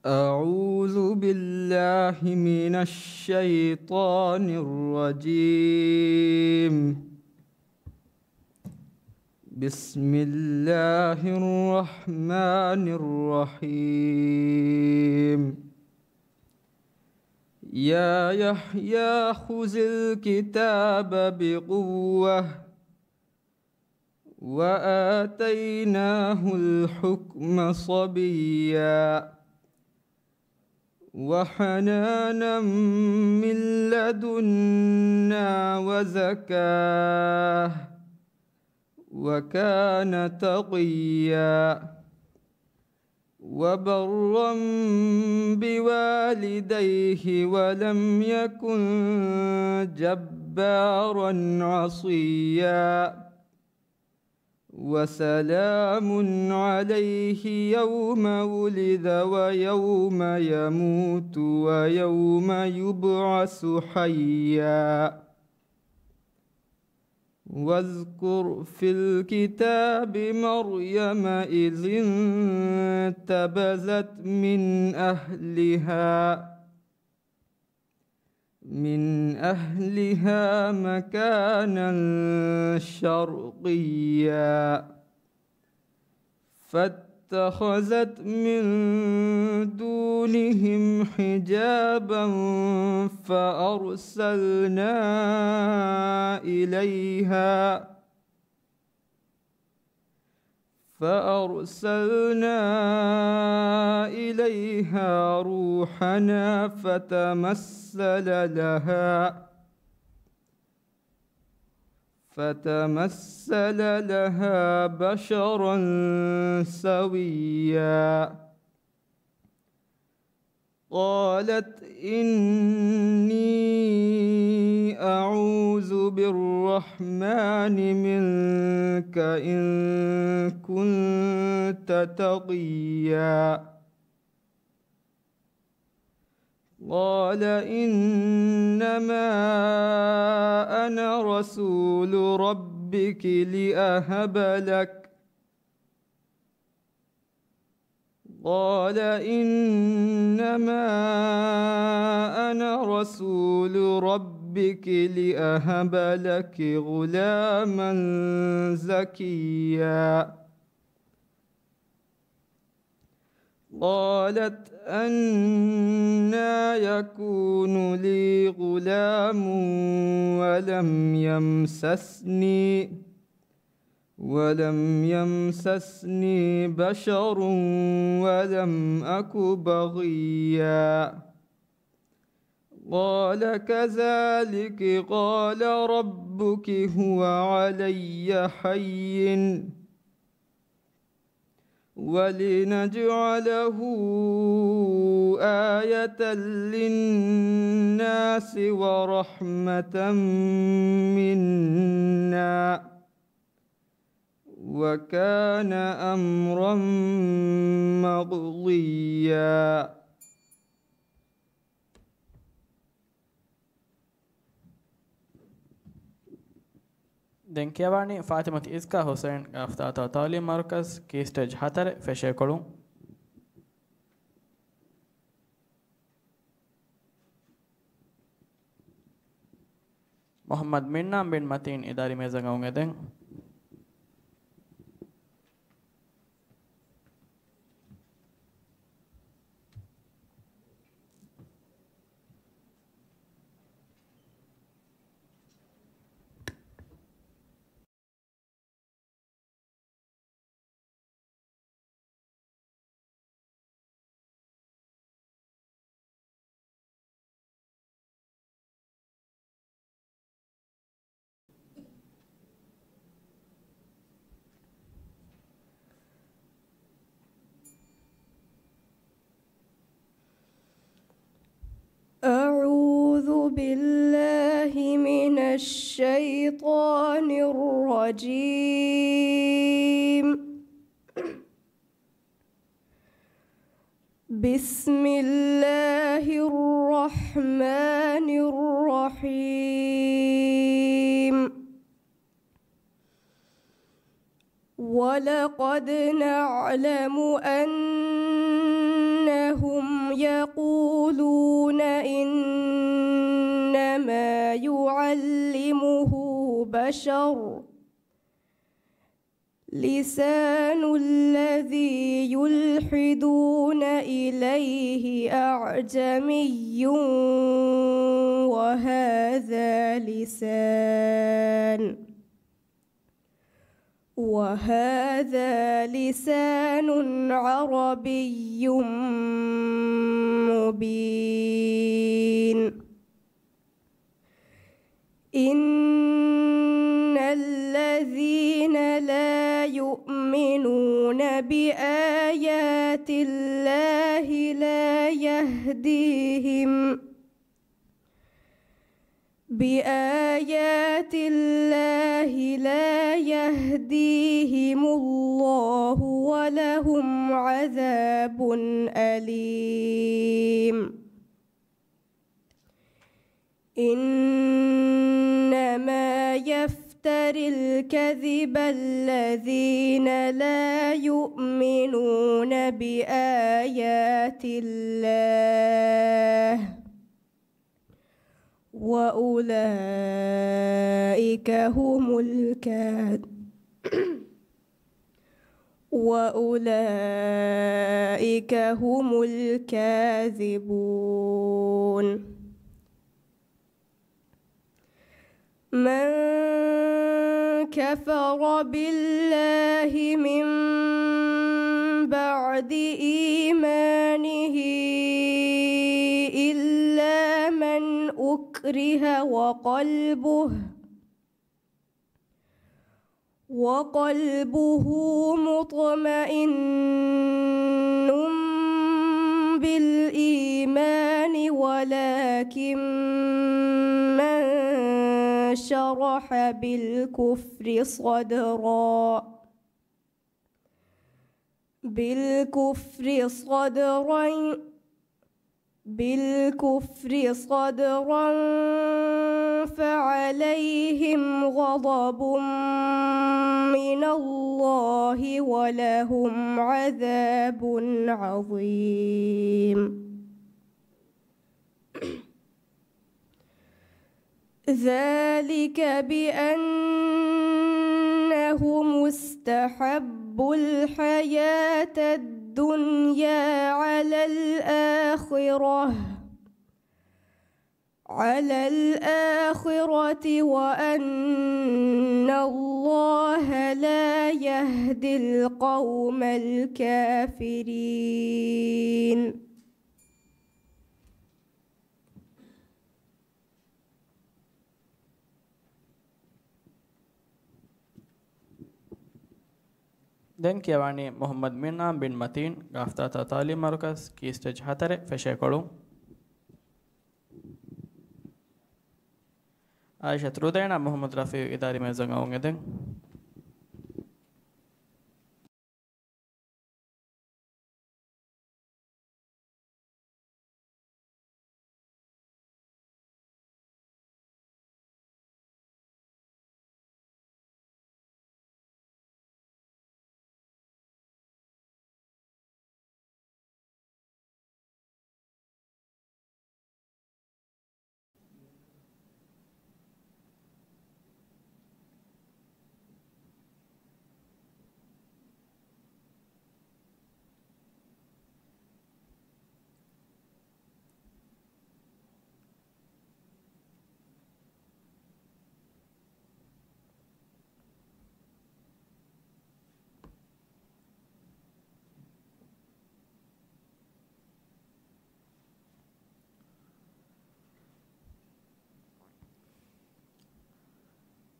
أعوذ بالله من الشيطان الرجيم. بسم الله الرحمن الرحيم. يا يحيى خذ الكتاب بقوة وآتيناه الحكم صبيا وحنانا من لدنا وزكاة وكان تقيا وبرا بوالديه ولم يكن جبارا عصيا وسلام عليه يوم ولد ويوم يموت ويوم يبعث حيا واذكر في الكتاب مريم إذ انتبذت من أهلها مكانا شرقيا فاتخذت من دونهم حجابا فأرسلنا إليها روحنا فتمثل لها بشرا سويا قالت إني أعوذ بالرحمن منك إن كنت تقيا قال إنما أنا رسول ربك قال إنما أنا رسول ربك لأهب لك غلاما زكيا قالت أنى يكون لي غلام ولم يمسسني بشر ولم أك بغيا قال كذلك قال ربك هو علي حين ولنجعله آية للناس ورحمة منا وكان أمرا مقضيا. දැන් කියවන්නේ ෆාතිමත් ඉස්කා හුසයින් අෆ්තාතා තාලිම් මර්කස් කී ස්ටේජ් 4 ෆෙෂේ කොළුන් මොහම්මද් මින්නම් බින් මතින් ඉදාරි මේසගවුන් එදෙන් أعوذ بالله من الشيطان الرجيم. بسم الله الرحمن الرحيم. ولقد نعلم أنهم يقولون إنما يعلمه بشر لسان الذي يلحدون إليه أعجمي وهذا لسان عربي مبين. إن الذين لا يؤمنون بآيات الله لا يهديهم الله ولهم عذاب أليم. إنما يفتري الكذب الذين لا يؤمنون بآيات الله وأولئك هم الكاذبون. من كفر بالله من بعد إيمانه إلا من أكره وقلبه مطمئن بالإيمان ولكن من شرح بالكفر صدرا فعليهم غضب من الله ولهم عذاب عظيم. ذلك بأنهم استحبوا الحياة الدنيا على الآخرة وأن الله لا يهدي القوم الكافرين. දැන් කියවන්නේ මොහම්මද් මිර්නා බින් මතීන් ගාෆ්තාතා තාලීම් මර්කස් කී ස්ටේජ් 4 ෆෙෂේකොළු ආයිෂා රුදೈನಾ ಮೊಹಮ್ಮದ್ ರಫಿ ಇದಾರಿ ಮೇಜಂಗ ಅವಗೆದೆಂ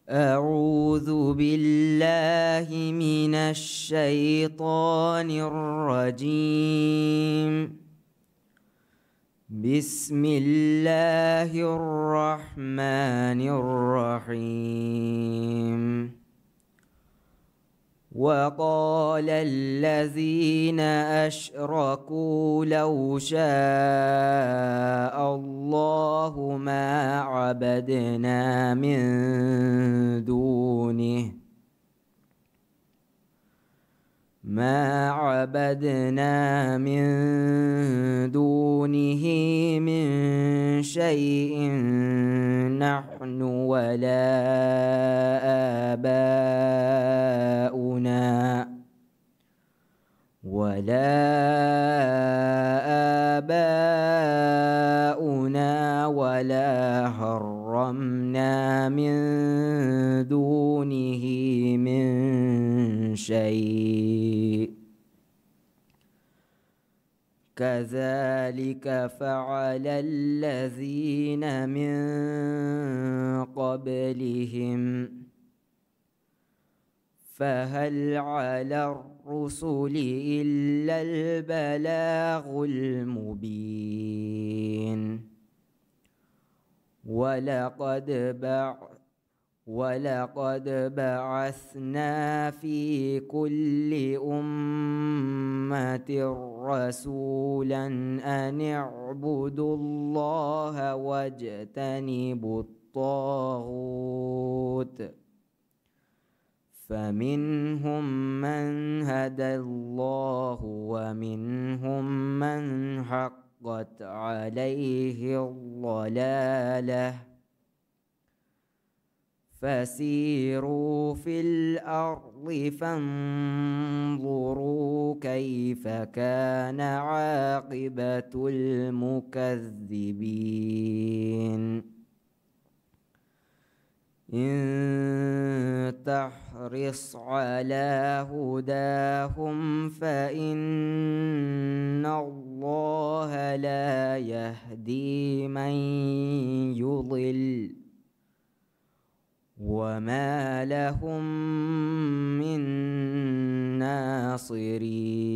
أعوذ بالله من الشيطان الرجيم. بسم الله الرحمن الرحيم. وقال الذين أشركوا لو شاء الله ما عبدنا من دونه من شيء نحن ولا آباؤنا ولا حرمنا من دونه من شيء كذلك فعل الذين من قبلهم فهل على الرسل إلا البلاغ المبين. ولقد بعثنا في كل أمة رسولا أن اعبدوا الله واجتنبوا الطاغوت فمنهم من هدى الله ومنهم من حقت عليه الضلالة فسيروا في الأرض فانظروا كيف كان عاقبة المكذبين. إن تحرص على هداهم فإن الله لا يهدي من يضل وما لهم من ناصرين.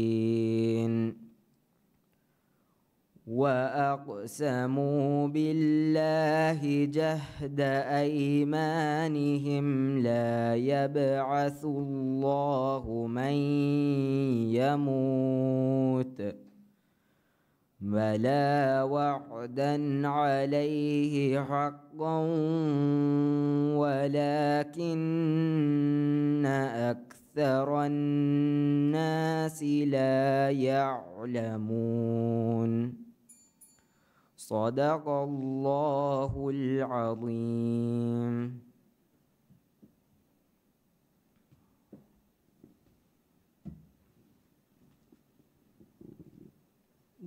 وأقسموا بالله جهد أيمانهم لا يبعث الله من بلى وعدا عليه حقا ولكن أكثر الناس لا يعلمون صدق الله العظيم.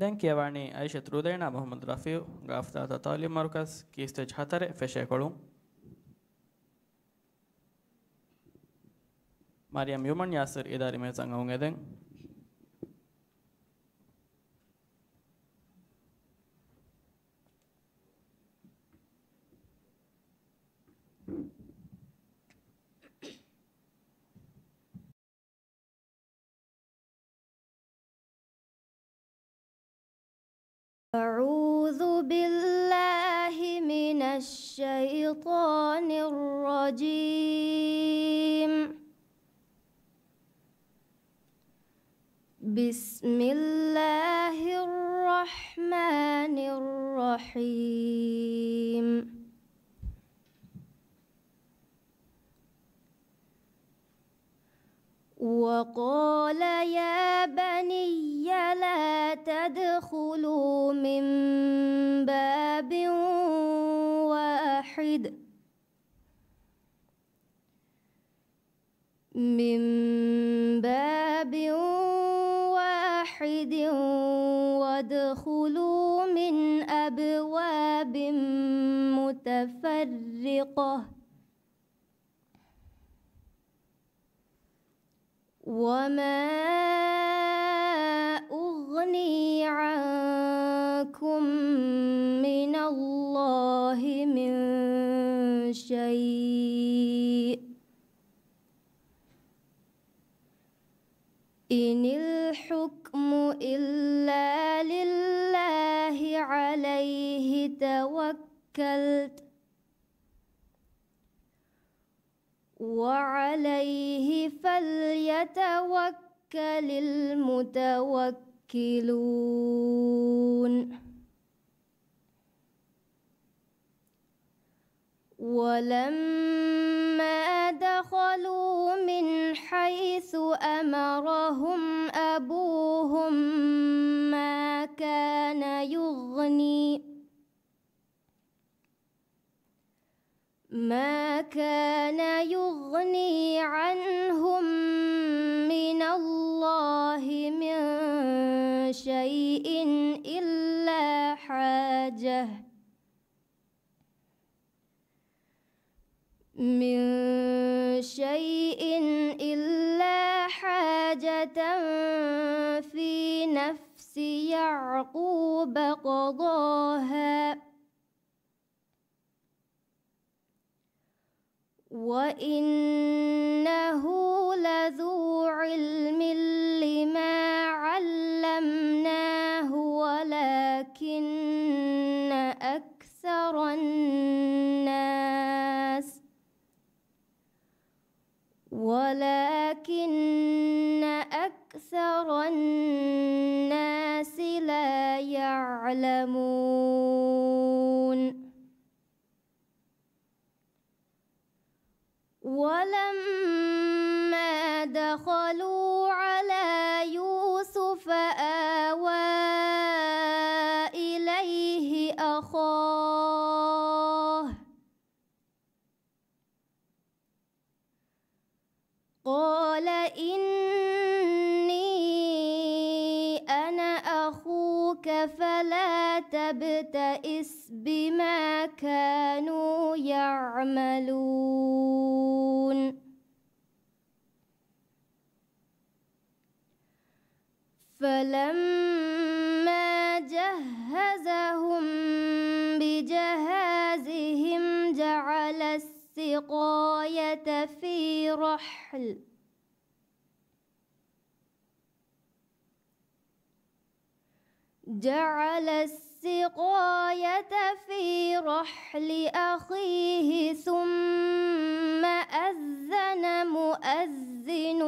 දැන් කියවන්නේ අයිෂත් රුදේන මොහමද් රෆීව් ගාෆ්තාත තාලිම් මර්කස් කී ස්ටේජ් 4 ෆෙෂේ කොළුම් මරියම් යුමන් යාසිර් ඉදාරි මේසන් අවුන් එදෙන් أعوذ بالله من الشيطان الرجيم. بسم الله الرحمن الرحيم. وقال يا بني لا تدخلوا من باب واحد وادخلوا من أبواب متفرقة وما أغني عنكم من الله من شيء إن الحكم إلا لله عليه توكلت وعليه فليتوكل المتوكلون ولما دخلوا من حيث أمرهم أبوهم ما كان يغني عنهم من الله من شيء إلا حاجة في نفس يعقوب قضاها وإنه لذو علم لما علمناه ولكن أكثر الناس لا يعلمون ولما دخلوا على يوسف آوى إليه أخاه قال إني أنا أخوك فلا تبتئس بما كانوا يعملون فلما جهزهم بجهازهم جعل السقاية في رحل أخيه ثم أذن مؤذن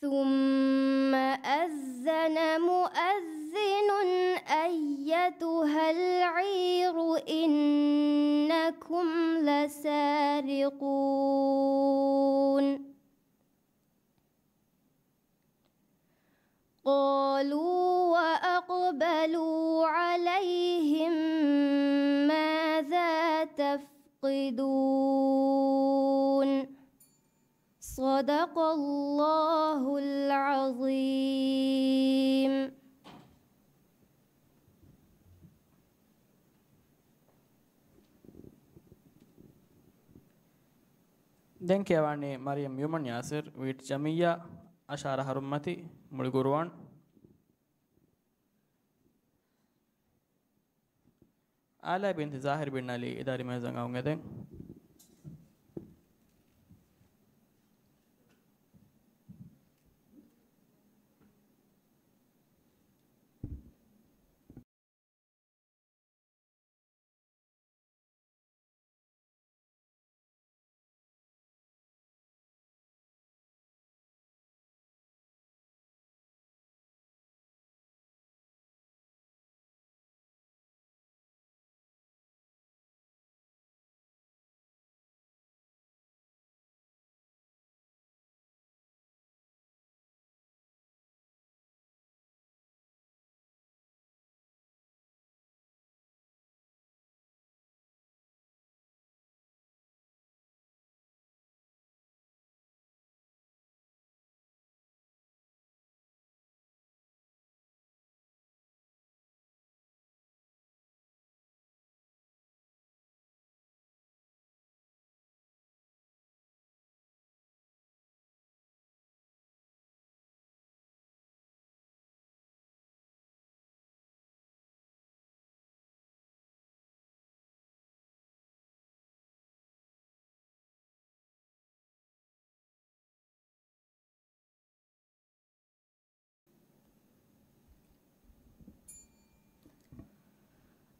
ثم أذن مؤذن أيتها العير إنكم لسارقون قالوا وأقبلوا عليهم ماذا تفقدون صدق الله العظيم. දැන් කියවන්නේ මරියම් යුමන් යාසිර් වීට් ජමියා අෂාර හරුම්මති මුල්ගුරුවන් ආලා බින්ති ظاهر බින් අලි ඉදාරි මහසන් අවුගෙදෙන්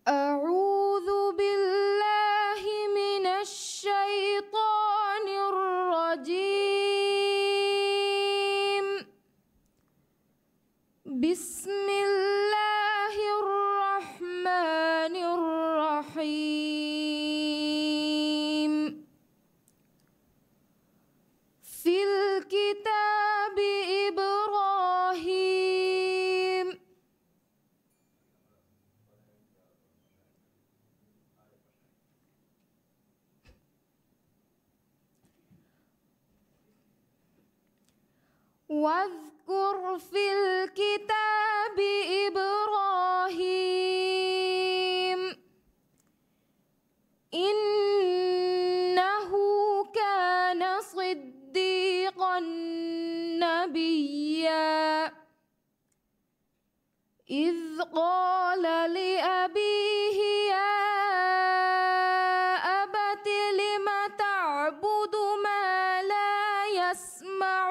أعوذ بالله من الشيطان الرجيم. بسم الله الرحمن الرحيم. في الكتاب إبراهيم واذكر في الكتاب إبراهيم إنه كان صديقا نبيا إذ قال لأبيه يا أبت لم تعبد ما لا يسمع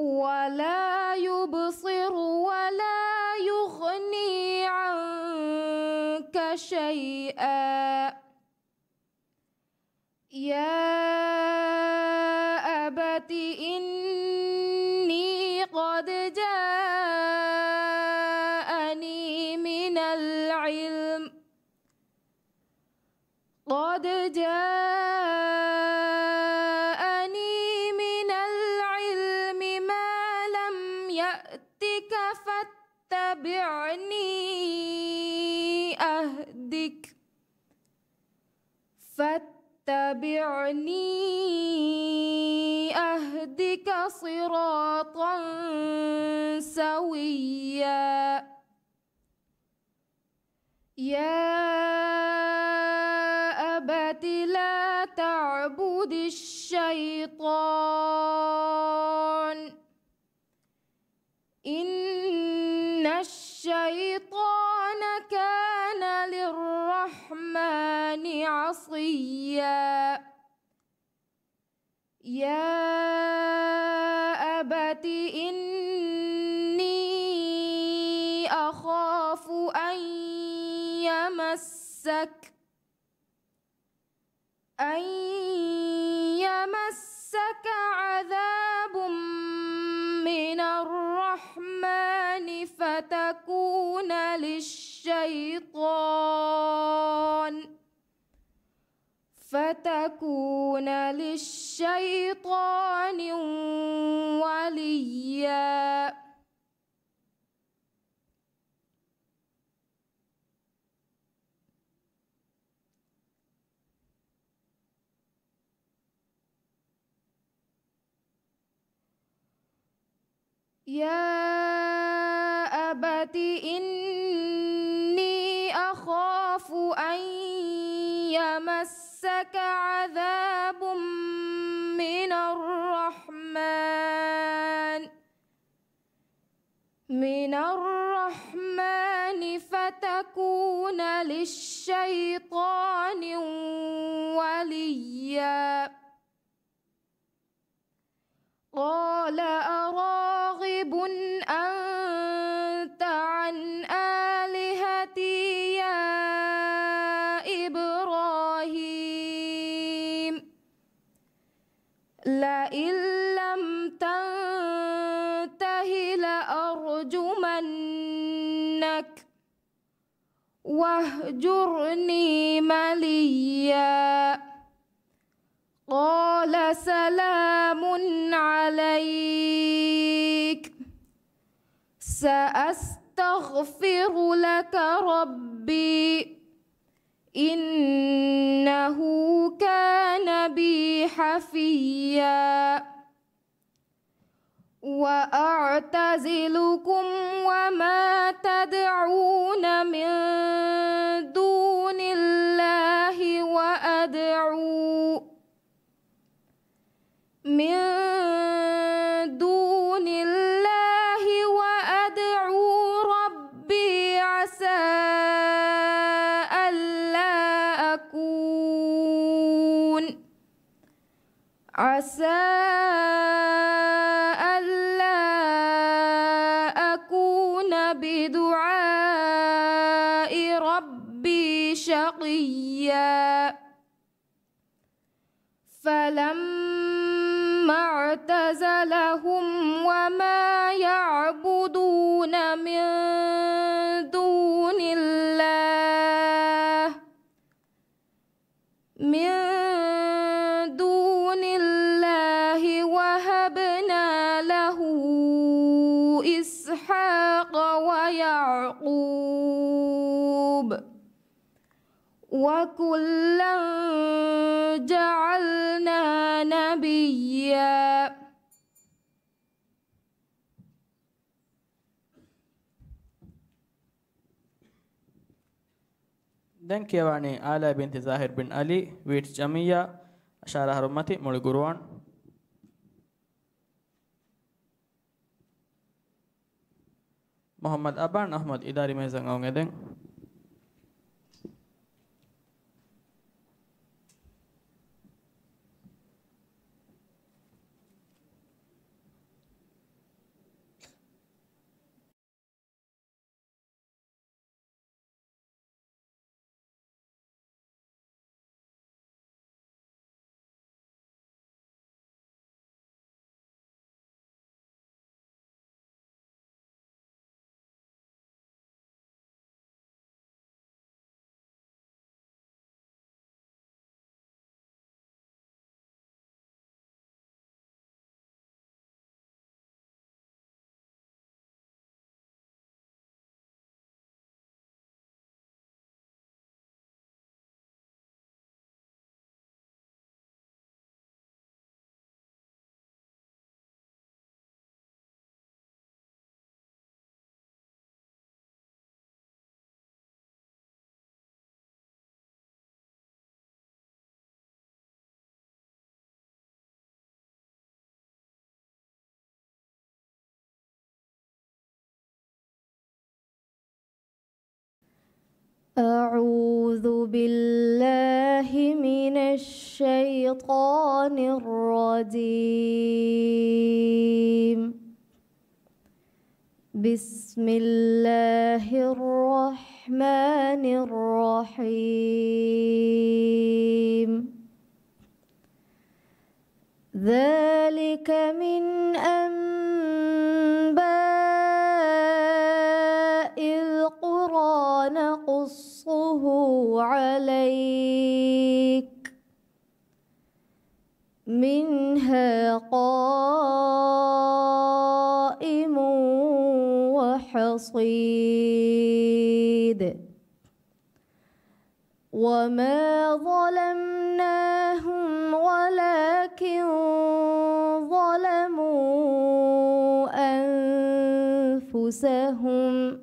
ولا يبصر ولا يغني عنك شيئا يا أبت إني قد جاءني من العلم ما لم يأتك فاتبعني أهدك صراطا سويا يا أبت لا تعبد الشيطان إن الشيطان كان للرحمن عصيا يا أبت إني أخاف أن للشيطان وليا. يا أبت إني أخاف أن يمسك عذاب من الرحمن فتكون للشيطان وليا. قال أراغب أنت عن آلهتي يا إبراهيم لئن لم تنته لأرجمنك واهجرني مليا. قال سلام عليك سأستغفر لك ربي إنه كان بي حفيا. وأعتزلكم وما تدعون من دون الله وأدعو ربي عسى ألا أكون بدعاء ربي شقيا. فلما اعتزلهم وما يعبدون من دون الله وهبنا له إسحاق ويعقوب وكلا جعلنا نبيا. දැන් කියවන්නේ ආලා බින්ති සාහිර් බින් අලි වීට් ජමියා අෂාරා හරුමති මුළු ගුරුවන් මොහම්මද් අබාන් අහමද් ඉදාරි මෙහසන් අවුගෙදෙන් أعوذ بالله من الشيطان الرجيم. بسم الله الرحمن الرحيم. ذلك من أنباء القرى نقصه عليك صيد وما ظلمناهم ولكن ظلموا أنفسهم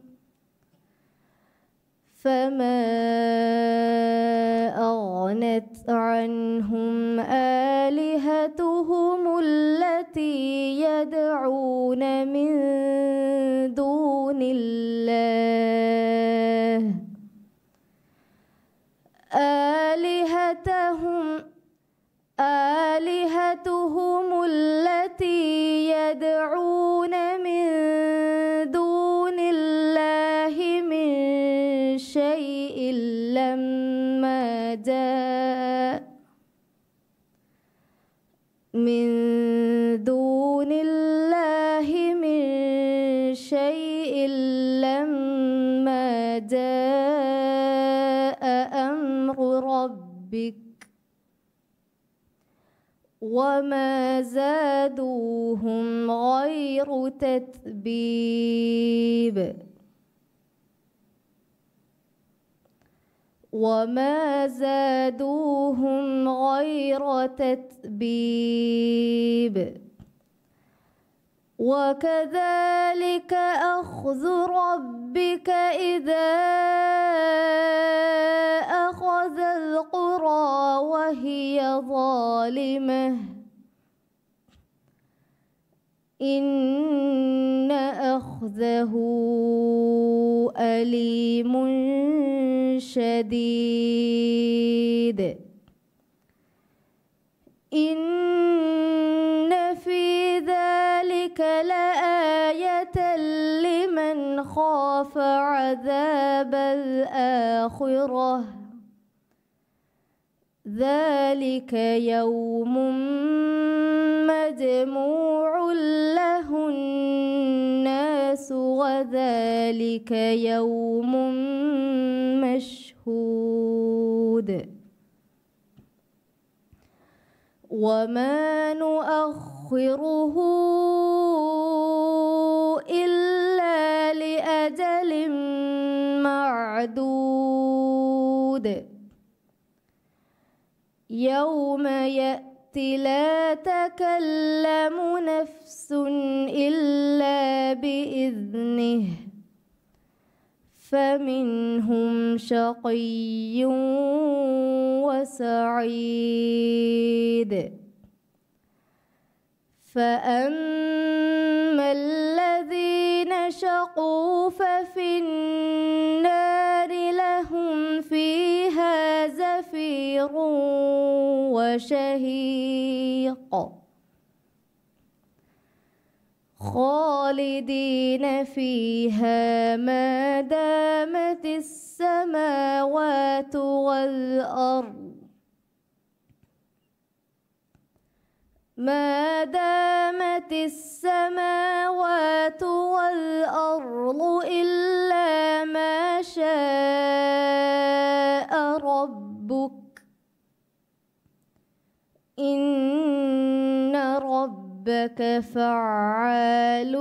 فما أغنت عنهم آلهتهم التي يدعون من دون الله آلهتهم التي يدعون من دون الله من شيء لما جاء من دون الله من شيء لما جاء أمر ربك وما زادوهم غير تتبيب وما زادوهم غير تتبيب وكذلك أخذ ربك إذا أخذ القرى وهي ظالمة إن أخذه أليم شديد إن في ذلك لآية لمن خاف عذاب الآخرة ذلك يوم مجموع له الناس وذلك يوم مشهود وما نؤخره إلا لأجل معدود يوم يأتي لا تكلم نفس إلا بإذنه فمنهم شقي وسعيد فأما الذين شقوا ففي النار لهم فيها زفير وشهيق خالدين فيها ما دامت السماوات والأرض ما دامت السماوات والأرض إلا ما شاء ربك إن ربك فعال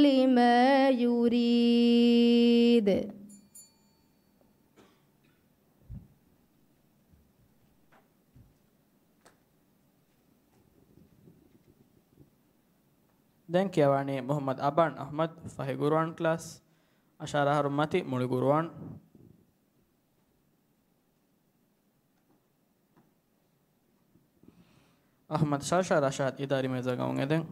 لما يريد දැන් කියවන්නේ මොහම්මද් අබාන් අහමද් ෆහි ගුරුවන් ක්ලාස් අෂාරා හරුමති මුළි ගුරුවන් අහමද් ශාෂා රෂාද් ඉදාරි මේසා ගවුන් එදෙන්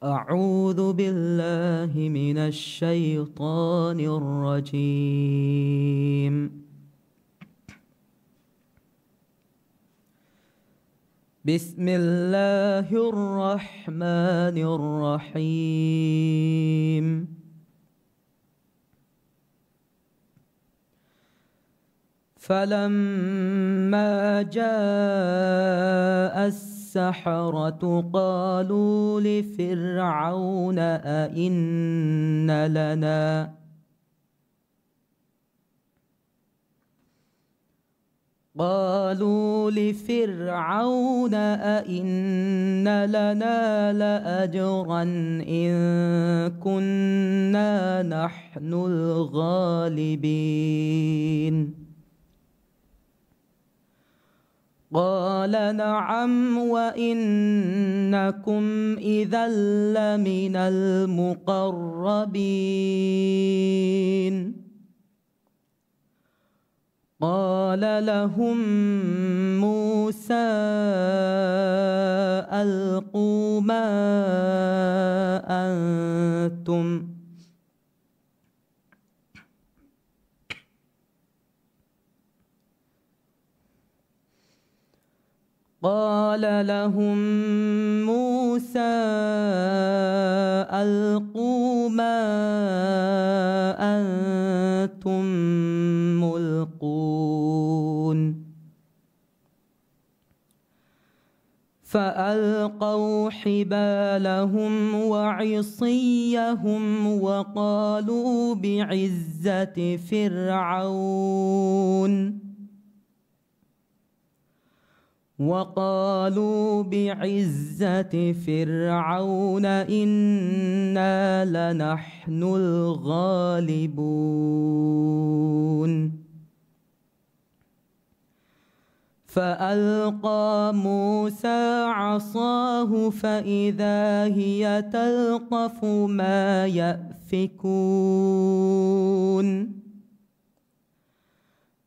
أعوذ بالله من الشيطان الرجيم. بسم الله الرحمن الرحيم. فلما جاء السحرة قالوا لفرعون أئن لنا لأجرا إن كنا نحن الغالبين. قال نعم وإنكم إذا لمن المقربين. قال لهم موسى ألقوا ما أنتم ملقون. فألقوا حبالهم وعصيهم وقالوا بعزة فرعون إنا لنحن الغالبون. فألقى موسى عصاه فإذا هي تلقف ما يأفكون.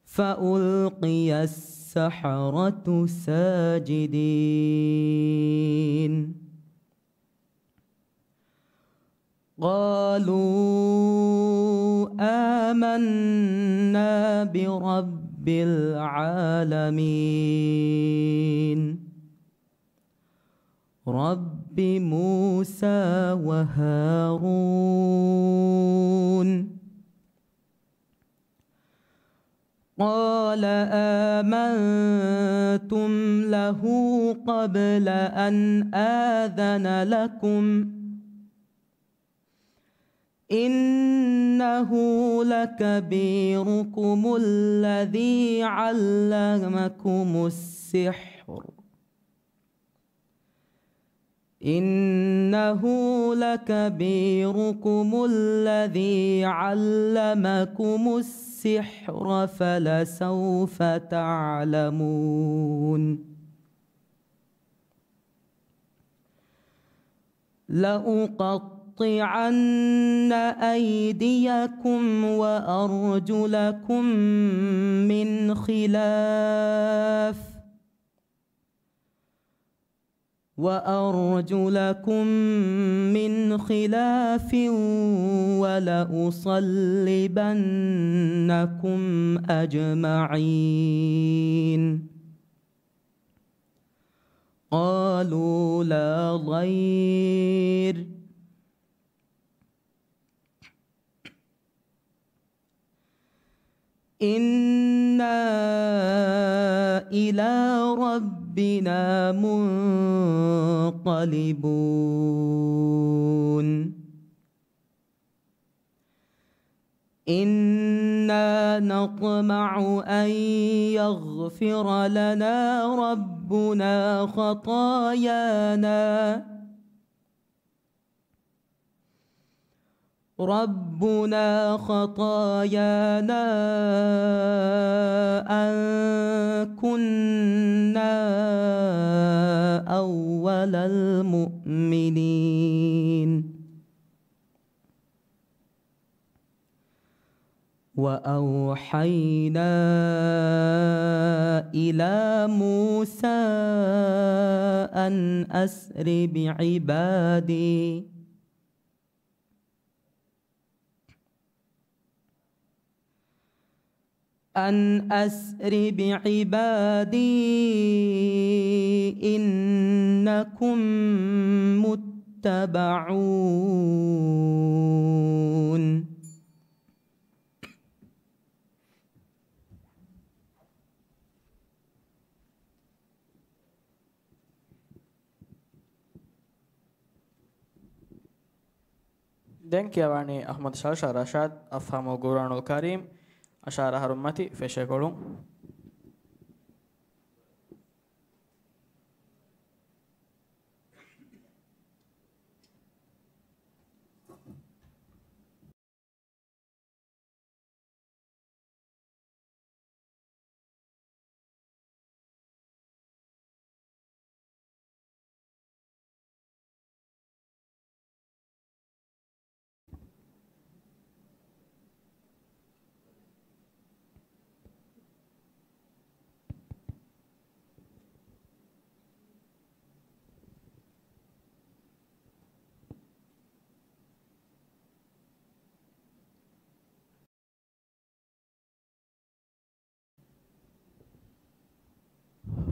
فألقي السحرة ساجدين. قالوا آمنا برب العالمين رب موسى وهارون. قال آمنتم له قبل أن آذن لكم إنه لكبيركم الذي علمكم السحر فلسوف تعلمون. لأقطعن أيديكم وأرجلكم من خلاف ولأصلبنكم أجمعين. قالوا لا ضير إنا إلى ربنا منقلبون. إنا نطمع أن يغفر لنا ربنا خطايانا أن كنا أول المؤمنين. وأوحينا إلى موسى أن أسر بعبادي إنكم متبعون. Den kiawani Ahmad Shalsha Rashad afhamo Quranul Karim ashara harummati feshekolun.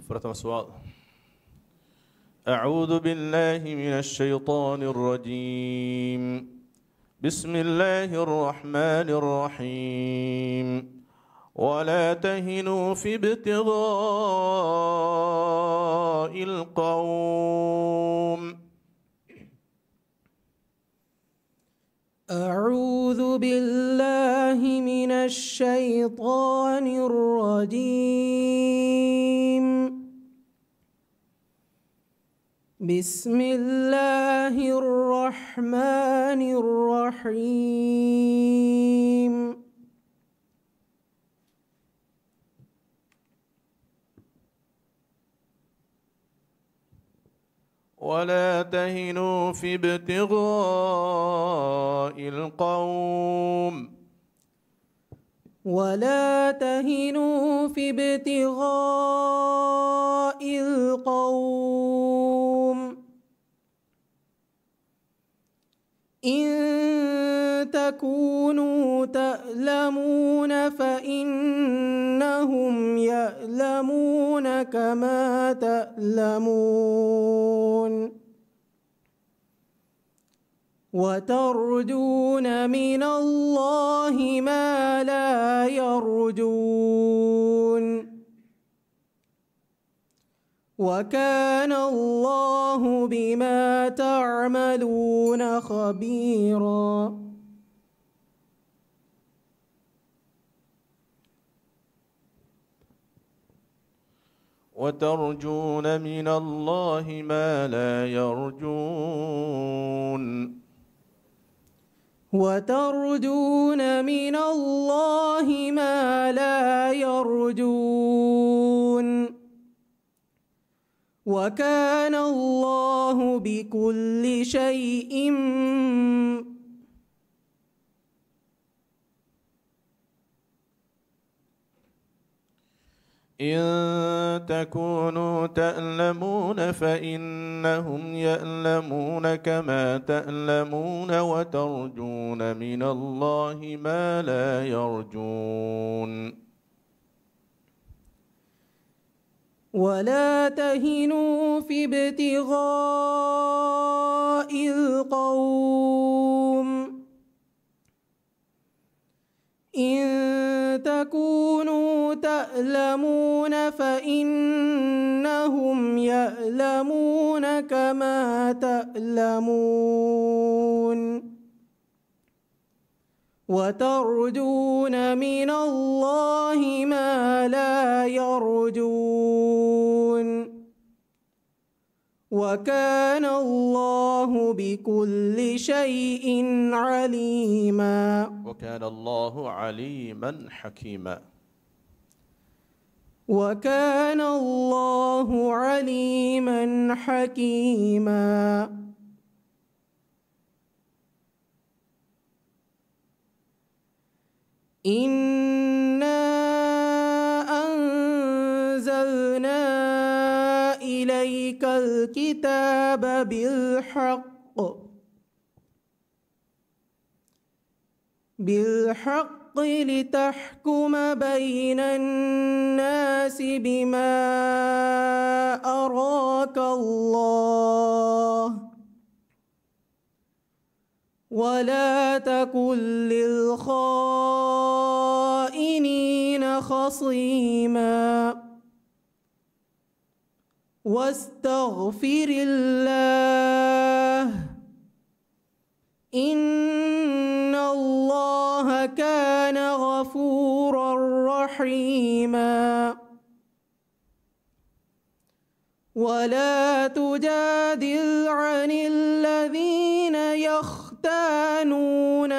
فرتم السؤال. أعوذ بالله من الشيطان الرجيم. بسم الله الرحمن الرحيم. ولا تهنوا في ابتغاء القوم. أعوذ بالله من الشيطان الرجيم. بسم الله الرحمن الرحيم. ولا تهنوا في ابتغاء القوم. ولا تهنوا في ابتغاء القوم. إن تكونوا تألمون فإنهم يألمون كما تألمون وترجون من الله ما لا يرجون وكان الله بما تعملون خبيرا. وترجون من الله ما لا يرجون. وترجون من الله ما لا يرجون وكان الله بكل شيء إن تكونوا تألمون فإنهم يألمون كما تألمون وترجون من الله ما لا يرجون. ولا تهنوا في ابتغاء القوم. إن تكونوا تألمون فإنهم يألمون كما تألمون وترجون من الله ما لا يرجون وكان الله بكل شيء عليما. وكان الله عليما حكيما. وكان الله عليما حكيما. إنا أنزلنا إليك الكتاب بالحق لتحكم بين الناس بما أراك الله ولا تكن للخائنين خصيما واستغفر الله إن الله كان غفورا رحيما ولا تجادل عن الذين يختانون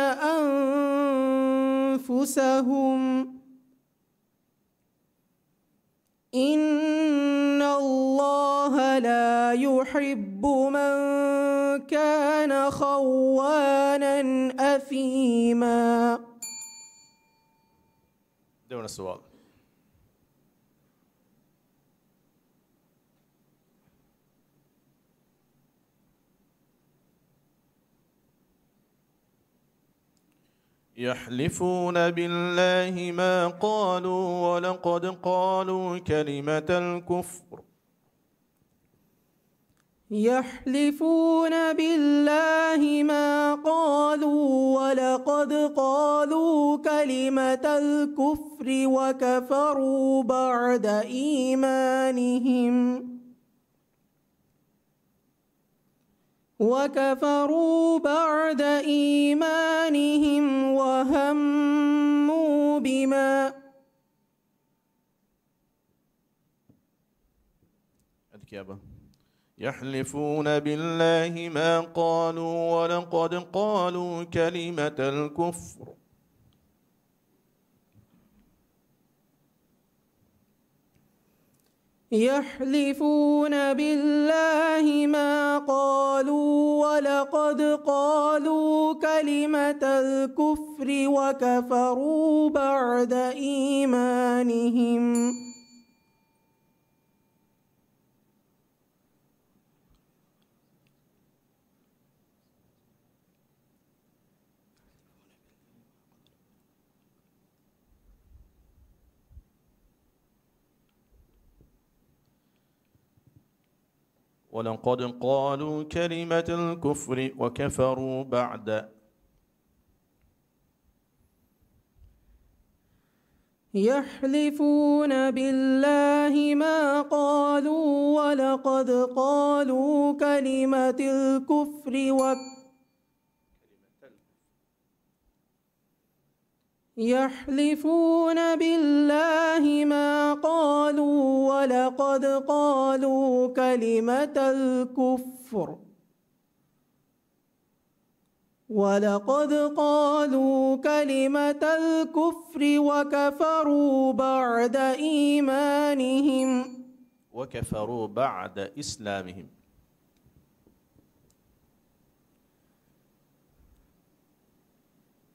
أنفسهم إن الله لا يحب من كان خوانا أثيما. دون السؤال. يحلفون بالله ما قالوا ولقد قالوا كلمة الكفر. يحلفون بالله ما قالوا ولقد قالوا كلمة الكفر وكفروا بعد إيمانهم وهموا بما يحلفون بالله ما قالوا ولقد قالوا كلمة الكفر يحلفون بالله ما قالوا ولقد قالوا كلمة الكفر وكفروا بعد إيمانهم ولقد قالوا كلمة الكفر وكفروا بعد يحلفون بالله ما قالوا ولقد قالوا كلمة الكفر يحلفون بالله ما قالوا ولقد قالوا كلمة الكفر وكفروا بعد إيمانهم وكفروا بعد إسلامهم.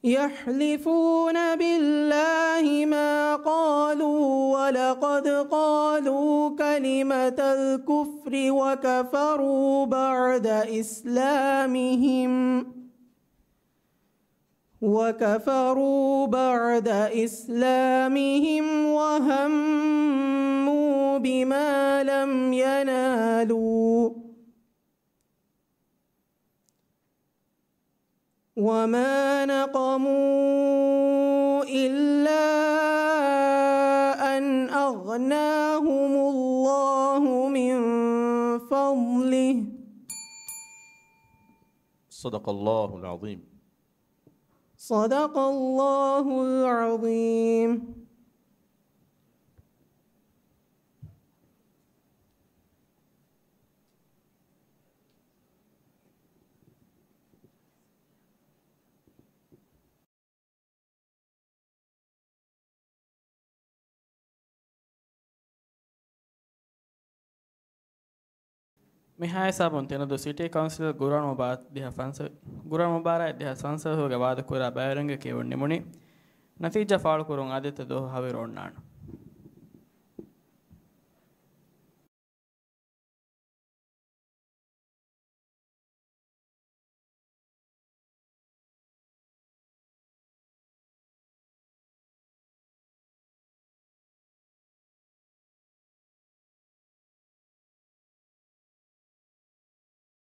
يحلفون بالله ما قالوا ولقد قالوا كلمة الكفر وكفروا بعد إسلامهم وهموا بما لم ينالوا وما نقموا إلا أن أغناهم الله من فضله. صدق الله العظيم. صدق الله العظيم. Mihai sabon tena do City Council Guran Mubarak diha fansa hoga wada kura bayaranga ke wonni muni ನತೀಜಾ ಫಾಳು ಕುರುಂ ಆದಿತ ದೋ ಹವಿರೋಣ್ಣಾಣ